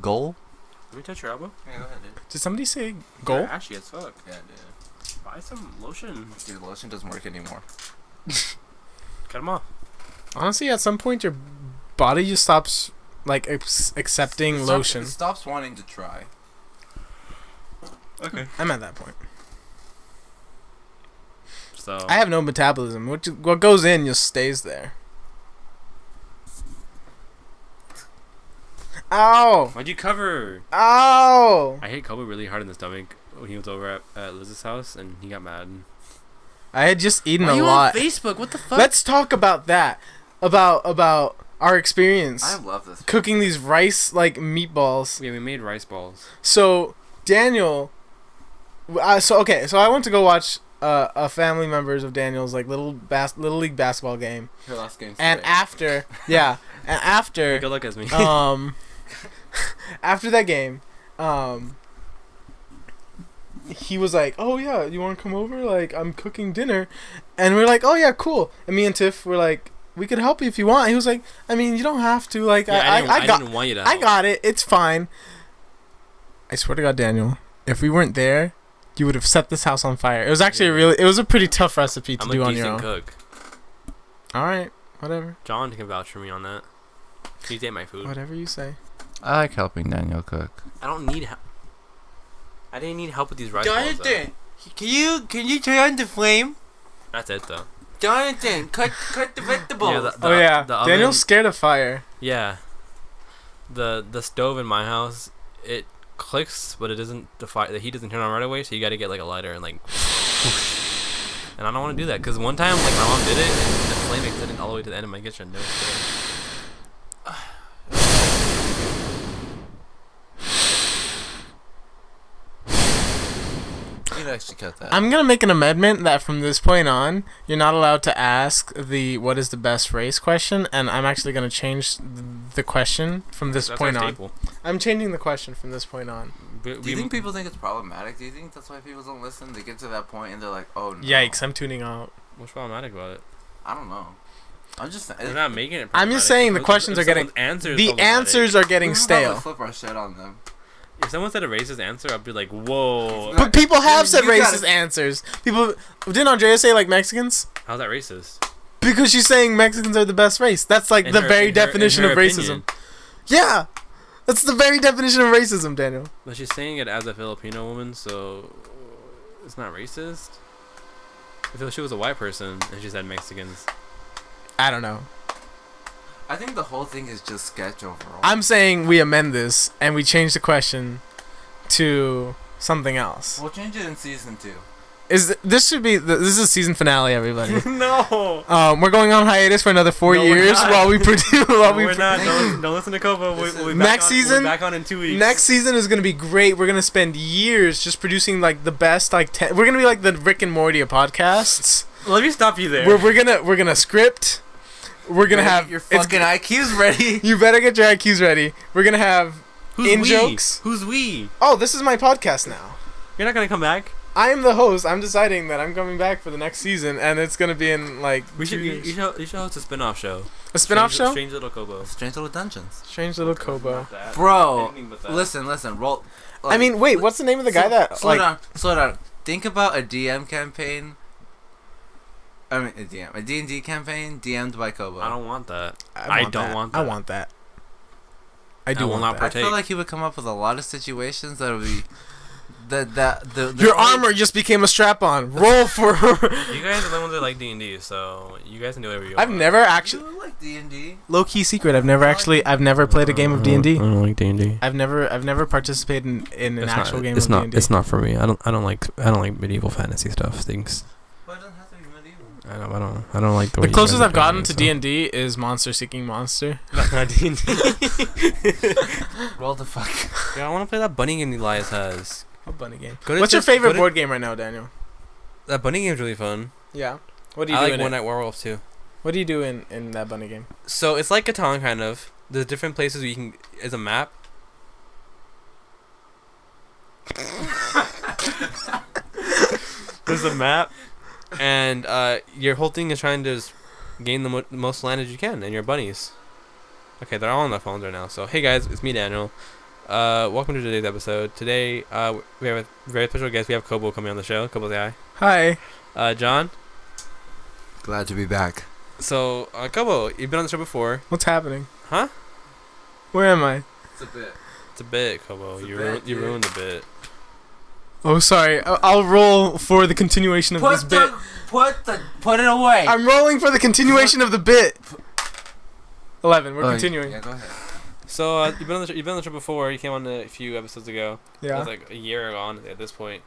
Goal. Let me touch your elbow. Yeah, go ahead, dude. Did somebody say goal? You're ashy as fuck. Yeah, dude. Buy some lotion. Dude, lotion doesn't work anymore. Cut them off. Honestly, at some point your body just stops like accepting lotion. It stops wanting to try. Okay. I'm at that point. So I have no metabolism. What goes in just stays there. Ow! why'd you cover? Ow! I hit Cobo really hard in the stomach when he was over at Liz's house, and he got mad. I had just eaten Why a are you lot. on Facebook? What the fuck? Let's talk about that. About our experience I love this. cooking these rice like meatballs. Yeah, we made rice balls. So Daniel, so I went to go watch a family members of Daniel's like little league basketball game, Your last game. and after Good luck as me. after that game, he was like, "Oh yeah, you want to come over? Like I'm cooking dinner," and we're like, "Oh yeah, cool." And me and Tiff were like, "We could help you if you want." He was like, "I mean, you don't have to. Like Yeah, I didn't want you to. I help. got it. It's fine." I swear to God, Daniel, if we weren't there, you would have set this house on fire. It was actually it was a pretty tough recipe to I'm do a on your decent own. cook. All right, whatever. John can vouch for me on that. He ate my food. Whatever you say. I like helping Daniel cook. I don't need help. I didn't need help with these rice balls. Jonathan, can you turn on the flame? That's it though. Jonathan, cut the vegetables. Yeah, Oh yeah, the oven- Daniel's scared of fire. Yeah. The stove in my house, it clicks, but it doesn't. The heat doesn't turn on right away. So you got to get like a lighter and like. And I don't want to do that because one time like my mom did it and the flame extended all the way to the end of my kitchen. It was scary. You could actually cut that. I'm gonna make an amendment that from this point on, you're not allowed to ask the "what is the best race" question, and I'm actually gonna change the question from this That's point our on. staple. I'm changing the question from this point on. Do you think people think it's problematic? Do you think that's why people don't listen? They get to that point and they're like, "Oh no." Yikes! I'm tuning out. What's problematic about it? I don't know. I'm just. We're not making it. I'm just problematic. saying the If questions are getting someone's answer is the problematic- answers are getting stale. Flip our shit on them. If someone said a racist answer, I'd be like, whoa. But people have said You gotta- racist answers. People didn't Andrea say like Mexicans? How's that racist? Because she's saying Mexicans are the best race. That's like In the her- very in her- in definition her of opinion. racism. Yeah, that's the very definition of racism, Daniel. But she's saying it as a Filipino woman, so it's not racist. If she was a white person and she said Mexicans, I don't know. I think the whole thing is just sketch overall. I'm saying we amend this and we change the question to something else. We'll change it in season 2. This should be this is a season finale, everybody. No. We're going on hiatus for another 4 No, we're years not. while we produce. We're not. Don't listen to Cobo. We'll be Next back season- we're back on in 2 weeks. Next season is gonna be great. We're gonna spend years just producing like the best we're gonna be like the Rick and Morty of podcasts. Let me stop you there. We're gonna script. We're gonna have your fucking IQ's ready. You better get your IQs ready. We're gonna have Who's in we? jokes. Who's we? Oh, this is my podcast now. You're not gonna come back. I am the host. I'm deciding that I'm coming back for the next season, and it's gonna be in like We 2 should. years. You should host a spin-off show. A spin-off show. Strange Little Cobo. Strange Little Dungeons. Strange Little Kobo. Bro, listen, roll. I mean, wait. What's the name of the guy that Slow like? down. Think about a DM campaign. I mean, a D&D campaign DM'd by Cobo. I don't want that. I don't that. want I that. want that. I do will want not that. I partake. feel like he would come up with a lot of situations that would be the Your armor just became a strap-on. Roll for. You guys are the ones that like D&D, so you guys can do whatever you want. I've never actually. You like D&D. Low-key secret. I've never played a game of I D&D. don't like D&D. I've never participated in an actual game It's of not. D&D. It's not for me. I don't like medieval fantasy stuff. Things. But it doesn't have to be medieval. I don't like the. The way you closest guys I've gotten are to playing D&D is Monster Seeking Monster. it, so. That's not D&D. Roll the fuck. Yeah, I want to play that bunny game Elias has. A bunny game. Go to What's your just- favorite go to- board game right now, Daniel? That bunny game's really fun. Yeah. What do you I do like in One it? Night Werewolf too. What do you do in that bunny game? So it's like Catan kind of. There's different places where you can. It's a map. There's a map, and your whole thing is trying to just gain the most land as you can, and your bunnies. Okay, they're all on their phones right now. So hey guys, it's me Daniel. Welcome to today's episode. Today we have a very special guest. We have Cobo coming on the show. Cobo, say Hi. hi. John. Glad to be back. So Cobo, you've been on the show before, What's happening? huh? Where am I? It's a bit. It's a bit, Cobo. It's a You bit, you dude. ruined a bit. Oh, sorry. I'll roll for the continuation of this bit. Put it away. I'm rolling for the continuation of the bit. 11. We're continuing. Yeah, go ahead. So you've been on the show before. You came on a few episodes ago. It Yeah. was like a year on at this point.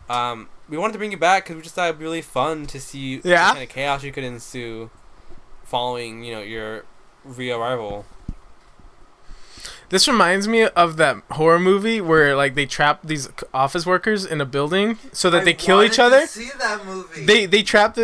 We wanted to bring you back because we just thought it'd be really fun to see Yeah. what kind of chaos you could ensue following your re-arrival. This reminds me of that horror movie where like they trap these office workers in a building so that they kill each other. See that movie? They trap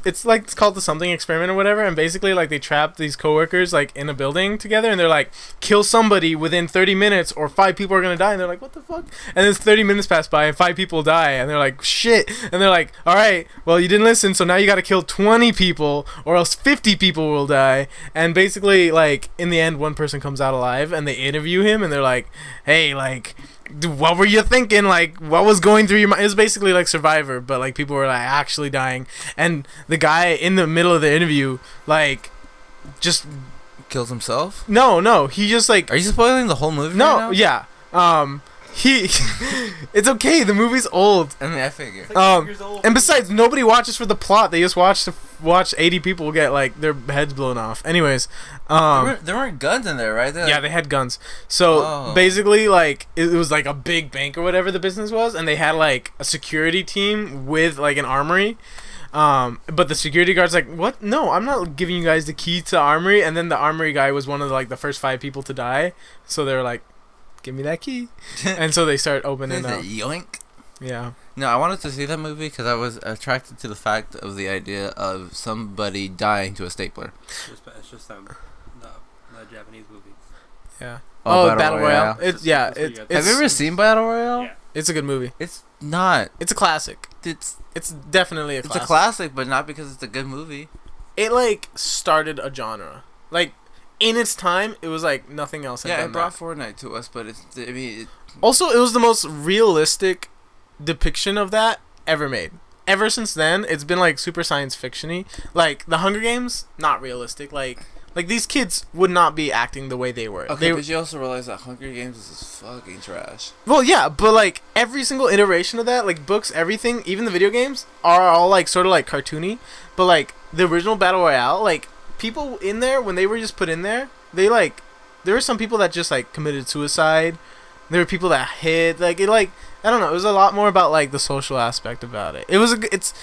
it's called the something experiment or whatever, and basically like they trap these coworkers like in a building together, and they're like, kill somebody within 30 minutes or 5 people are gonna die, and they're like, what the fuck? And then 30 minutes pass by and 5 people die, and they're like, shit, and they're like, all right, well you didn't listen, so now you gotta kill 20 people or else 50 people will die. And basically like in the end one person comes out alive, and they interview him, and they're like, hey, like, what were you thinking? Like, what was going through your mind? It was basically like Survivor, but like people were like actually dying, and the guy in the middle of the interview like just Kills himself? no, he just like Are you spoiling the whole movie? no, right now? yeah, he it's okay, the movie's old. I mean, I figure. And besides, nobody watches for the plot. They just watch 80 people get like their heads blown off. Anyways, There weren't guns in there, right? yeah, they had guns. So Oh. basically, like it was like a big bank or whatever the business was, and they had like a security team with like an armory. But the security guard's like, what? No, I'm not giving you guys the key to the armory. And then the armory guy was one of like the first 5 people to die. So they were like, give me that key. And so they start opening up. Yoink. Yeah. No, I wanted to see that movie because I was attracted to the fact of the idea of somebody dying to a stapler. It's just the Japanese movie. Yeah. Oh, Battle Royale. It's It's pretty good. Have you ever seen Battle Royale? Yeah. It's a good movie. It's not. It's a classic. It's It's definitely a it's classic. a classic, but not because it's a good movie. It like started a genre. Like in its time, it was like nothing else had Yeah, done it brought that. Fortnite to us, but it's. I mean, Also, it was the most realistic depiction of that ever made. Ever since then, it's been like super science fiction-y. Like the Hunger Games, not realistic. Like these kids would not be acting the way they were. okay, but you also realize that Hunger Games is fucking trash. Well, yeah, but like every single iteration of that, like books, everything, even the video games, are all like sort of like cartoony. But like the original Battle Royale, like people in there when they were just put in there, they like there were some people that just like committed suicide. There were people that hid. Like it, like I don't know. It was a lot more about like the social aspect about it. It was it's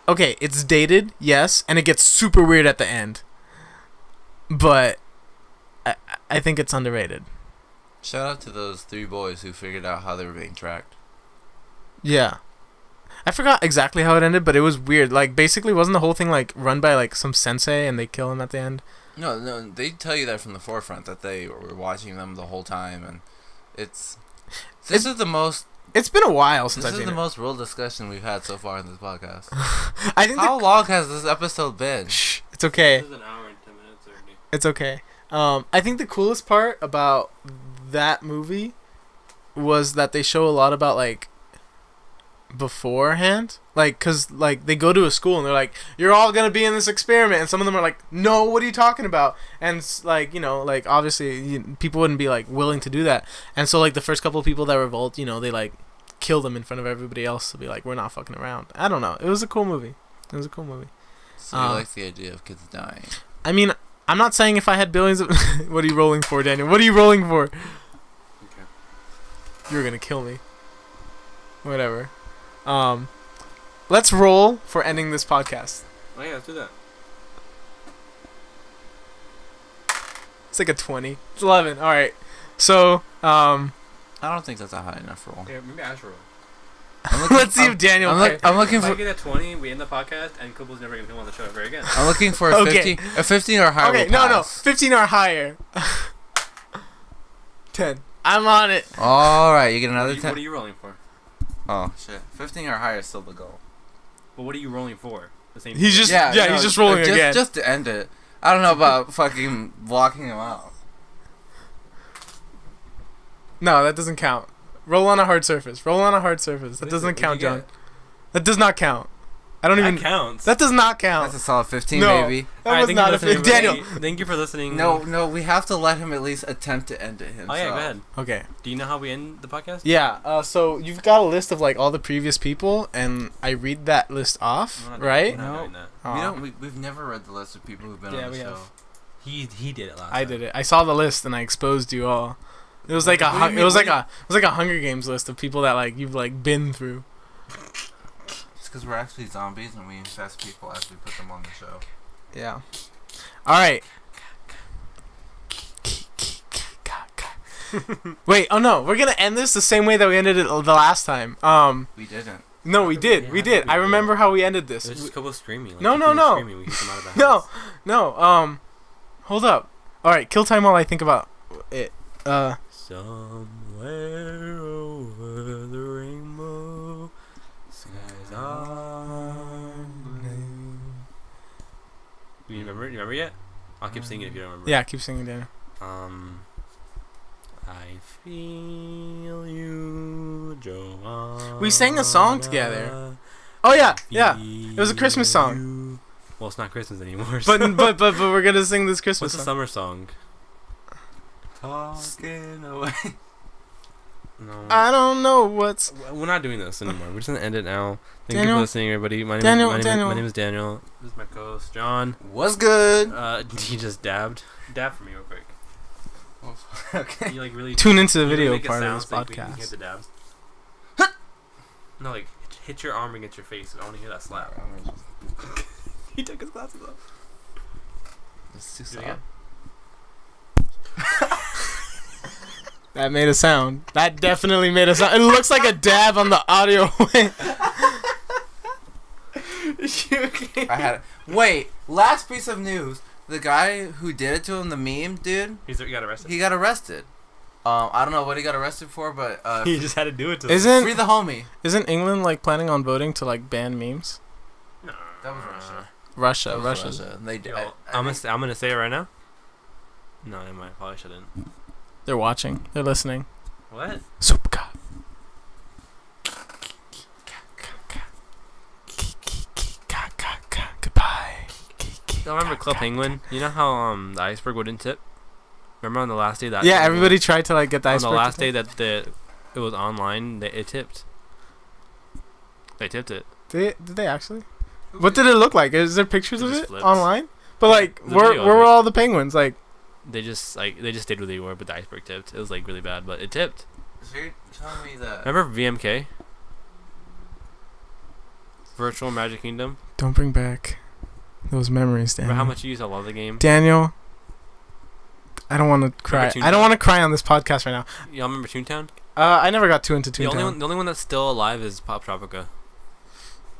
okay. It's dated, yes, and it gets super weird at the end. But I think it's underrated. Shout out to those 3 boys who figured out how they were being tracked. Yeah. I forgot exactly how it ended, but it was weird. Like, basically, wasn't the whole thing, like, run by, like, some sensei and they kill him at the end? No, they tell you that from the forefront, that they were watching them the whole time, and this is the most... It's been a while since I've This seen is the it. most real discussion we've had so far in this podcast. I think How long has this episode been? Shh, it's okay. This is an hour and 10 minutes already. It's okay. I think the coolest part about that movie was that they show a lot about, like, beforehand, like, cause like they go to a school and they're like, you're all gonna be in this experiment, and some of them are like, no, what are you talking about? And like, you know, like obviously people wouldn't be like willing to do that, and so like the first couple of people that revolt, you know, they like kill them in front of everybody else to be like, we're not fucking around. I don't know, it was a cool movie. So you like the idea of kids dying? I mean, I'm not saying if I had billions of what are you rolling for, Daniel? What are you rolling for? Okay. You're gonna kill me. Whatever. Let's roll for ending this podcast. Oh yeah, let's do that. It's like a 20. It's 11. All right. So, I don't think that's a high enough roll. Yeah, maybe Ash roll. let's see if Daniel. I'm looking If I for. get a 20, we end the podcast, and Kobo's never gonna come on the show ever again. I'm looking for a Okay. 15 or higher. Okay, will no, pass. 15 or higher. 10. I'm on it. All right, you get another What 10. are you rolling for? Oh shit, 15 or higher is still the goal. But what are you rolling for? The same. He's just no, he's just rolling again. Just to end it. I don't know about fucking blocking him out. No, that doesn't count. Roll on a hard surface. That doesn't count, John. That does not count. I don't even. That counts. That does not count. That's a solid 15, No. baby. That Alright, was thank not you a for listening, Daniel. everybody. Thank you for listening. No, we have to let him at least attempt to end it himself. Oh yeah, go ahead. Okay. Do you know how we end the podcast? Yeah. So you've got a list of like all the previous people, and I read that list off, We're not- right? we're not No. doing that. Aw. We've never read the list of people who've been Yeah, on the we show. have. He did it last I time. did it. I saw the list and I exposed you all. It was like What do you mean? it was like a Hunger Games list of people that like you've like been through. It's because we're actually zombies and we infest people as we put them on the show. Yeah. All right. Wait. Oh no. We're gonna end this the same way that we ended it the last time. We didn't. No, we did. Yeah, We I did. think we I did. remember how we ended this. It was just Kobo screaming. Like, No, if no, he was no. Screaming, we kicked him out of the No. house. No. Hold up. All right. Kill time while I think about it. Somewhere over the rainbow, skies are blue. Do you remember yet? I'll keep singing if you don't remember. Yeah. Keep singing, Daniel. I feel you, Joanna. We sang a song together. Oh yeah. Yeah. It was a Christmas song. Well, it's not Christmas anymore. But so- but we're gonna sing this Christmas what's the song. summer song? Talking away. No. I don't know what's. We're not doing this anymore. We're just gonna end it now. Thank you Daniel? for listening, everybody. My Daniel, name Daniel. is Daniel. This is my co-host John. What's good? He just dabbed. Dab for me real quick. Okay. You like really Tune into the you really video make a part of sound this so we can hear podcast. the dabs. No, like hit your arm against your face. I want to hear that slap. He took his glasses off. It's too Do it soft. again. That made a sound. That definitely made a sound. It looks like a dab on the audio. I had it. Wait, last piece of news. The guy who did it to him, the meme dude, He got arrested. he got arrested. I don't know what he got arrested for, but He just had to do it to free Isn't the homie. England like planning on voting to like ban memes? No. That was Russia. Russia. That was Russia's. Russia. They did. Yo, I'm gonna say it right now. No, never mind. Probably shouldn't. They're watching. They're listening. What? Supka. Goodbye. I remember Club Penguin. You know how the iceberg wouldn't tip? Remember on the last day that Yeah, everybody tried to like get the on iceberg. the last day that it was online, it tipped. They tipped it. Did they actually? What did it look like? Is there pictures It of just it flips. online? But like, There's a where video where of were it. all the penguins? Like, They just stayed where they were, but the iceberg tipped. It was like really bad, but it tipped. So you're telling me that? Remember VMK? Virtual Magic Kingdom. Don't bring back those memories, Daniel. Remember how much you used to love the game? Daniel, I don't want to cry. I don't want to cry on this podcast right now. Y'all remember Toontown? I never got too into The Toontown. only one that's still alive is Pop Tropica.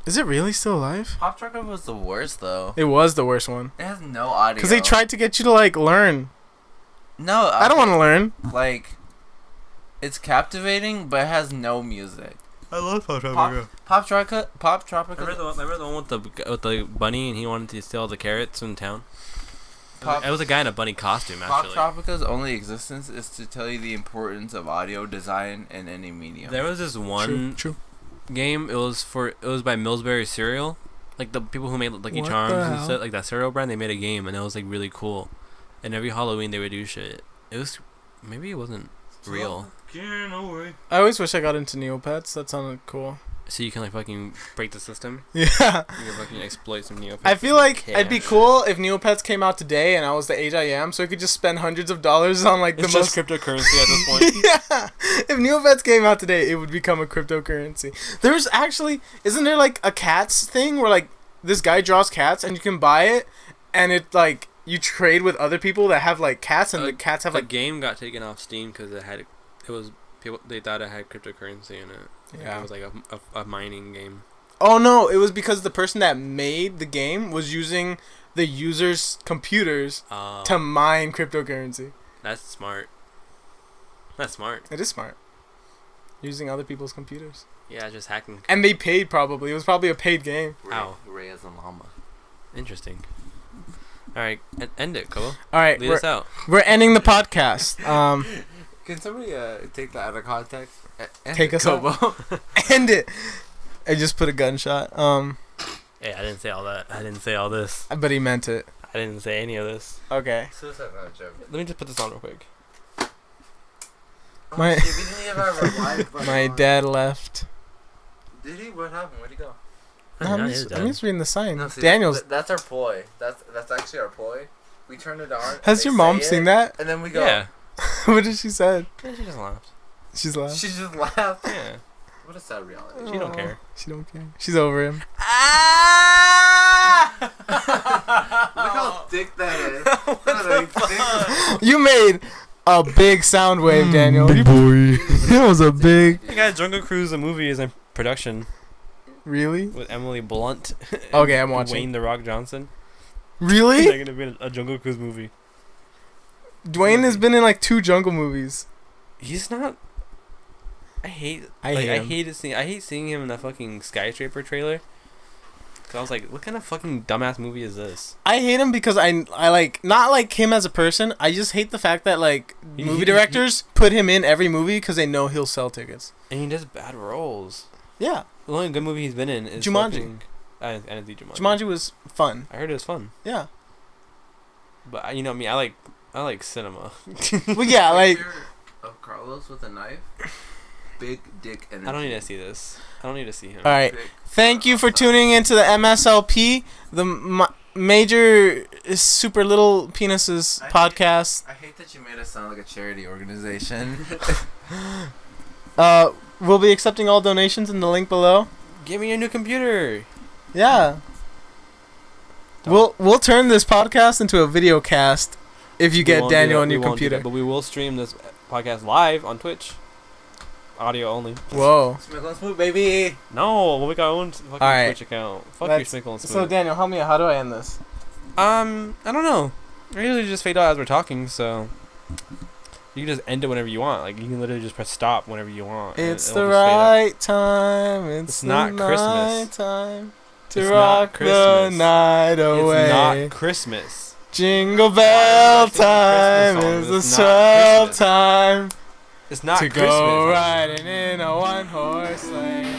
Is it really still alive? Pop Trucker was the worst though. It was the worst one. It has no audio. Because they tried to get you to like learn. No, I don't want to learn. Like, it's captivating, but it has no music. I love Pop Pop Tropica. Remember the one with the bunny and he wanted to steal the carrots in town? Pop- It was a guy in a bunny costume, actually. Pop Tropica's only existence is to tell you the importance of audio design in any medium. There was this one True. game. It was by Millsberry Cereal, like the people who made Lucky What Charms the and hell? stuff, like that cereal brand. They made a game and it was like really cool. And every Halloween they would do shit. It was maybe it wasn't real, I always wish I got into Neopets. That sounded cool. so you can like fucking break the system. Yeah. You can fucking exploit some Neopets. I feel like Yeah. it'd be cool if Neopets came out today and I was the age I am, so I could just spend hundreds of dollars on like It's the just most. cryptocurrency at this point. Yeah. If Neopets came out today, it would become a cryptocurrency. There's actually, isn't there like a cats thing where like this guy draws cats and you can buy it, and it like you trade with other people that have like cats, and the cats have the like. game got taken off Steam because it was people they thought it had cryptocurrency in it. Yeah. It was like a mining game. Oh no! It was because the person that made the game was using the users' computers to mine cryptocurrency. That's smart. That's smart. It is smart. Using other people's computers. Yeah, just hacking. And they paid probably. It was probably a paid game. Ow. Ray as a llama. Interesting. All right, end it, Cobo. All right, Lead us out. we're ending the podcast. Can somebody take that out of context? Take us out. End it. I just put a gunshot. Hey, I didn't say all that. I didn't say all this. But he meant it. I didn't say any of this. Okay. Suicide not a joke. Let me just put this on real quick. My- shit, we didn't even have our live button My on. dad left. Did he? What happened? Where'd he go? No, I'm just reading the sign. No, see, Daniel's. That's our ploy. That's actually our ploy. We turn it on. Has your mom seen that? And then we go. Yeah. What did she say? Yeah, she just laughed. She's laughed. She just laughed. Yeah. What a sad reality. She don't care. She don't care. She's over him. Look how thick that is. You made a big sound wave, Daniel. Big boy. That was a big. You got Jungle Cruise, the movie, is in production Really? with Emily Blunt. Okay, I'm watching. Wayne the Rock Johnson. Really? They're gonna be a Jungle Cruise movie. Dwayne has been in like 2 jungle movies. He's not. I hate seeing him in that fucking skyscraper trailer. Cause I was like, what kind of fucking dumbass movie is this? I hate him because I like not like him as a person. I just hate the fact that like movie directors put him in every movie because they know he'll sell tickets. And he does bad roles. Yeah, The only good movie he's been in is Jumanji. fucking- I didn't see Jumanji. Jumanji was fun. I heard it was fun, Yeah. but you know me, I like cinema. Well, yeah, like Of Carlos with a knife. Big dick energy. I don't need to see this. I don't need to see him. all right. Thank you for tuning into the MSLP, the major super little penises podcast. I hate that you made us sound like a charity organization. We'll be accepting all donations in the link below. Give me your new computer. Yeah. We'll turn this podcast into a video cast if you We get won't do Daniel that. a new We won't do computer. that, but we will stream this podcast live on Twitch. Audio only. Whoa. Smickle and Smoot, baby. No, we got our own fucking Alright. Twitch account. Fuck Let's- your Smickle and So Smooth. Daniel, help me out. How do I end this? I don't know. I usually just fade out as we're talking, so you can just end it whenever you want. Like you can literally just press stop whenever you want. and It's it'll the just fade out. right time. It's the not Christmas. night time to It's not rock the Christmas. night away. It's not Christmas. Jingle bell It's not a time Christmas is song. the It's not swell Christmas. time It's not to Christmas. go riding in a one-horse sleigh.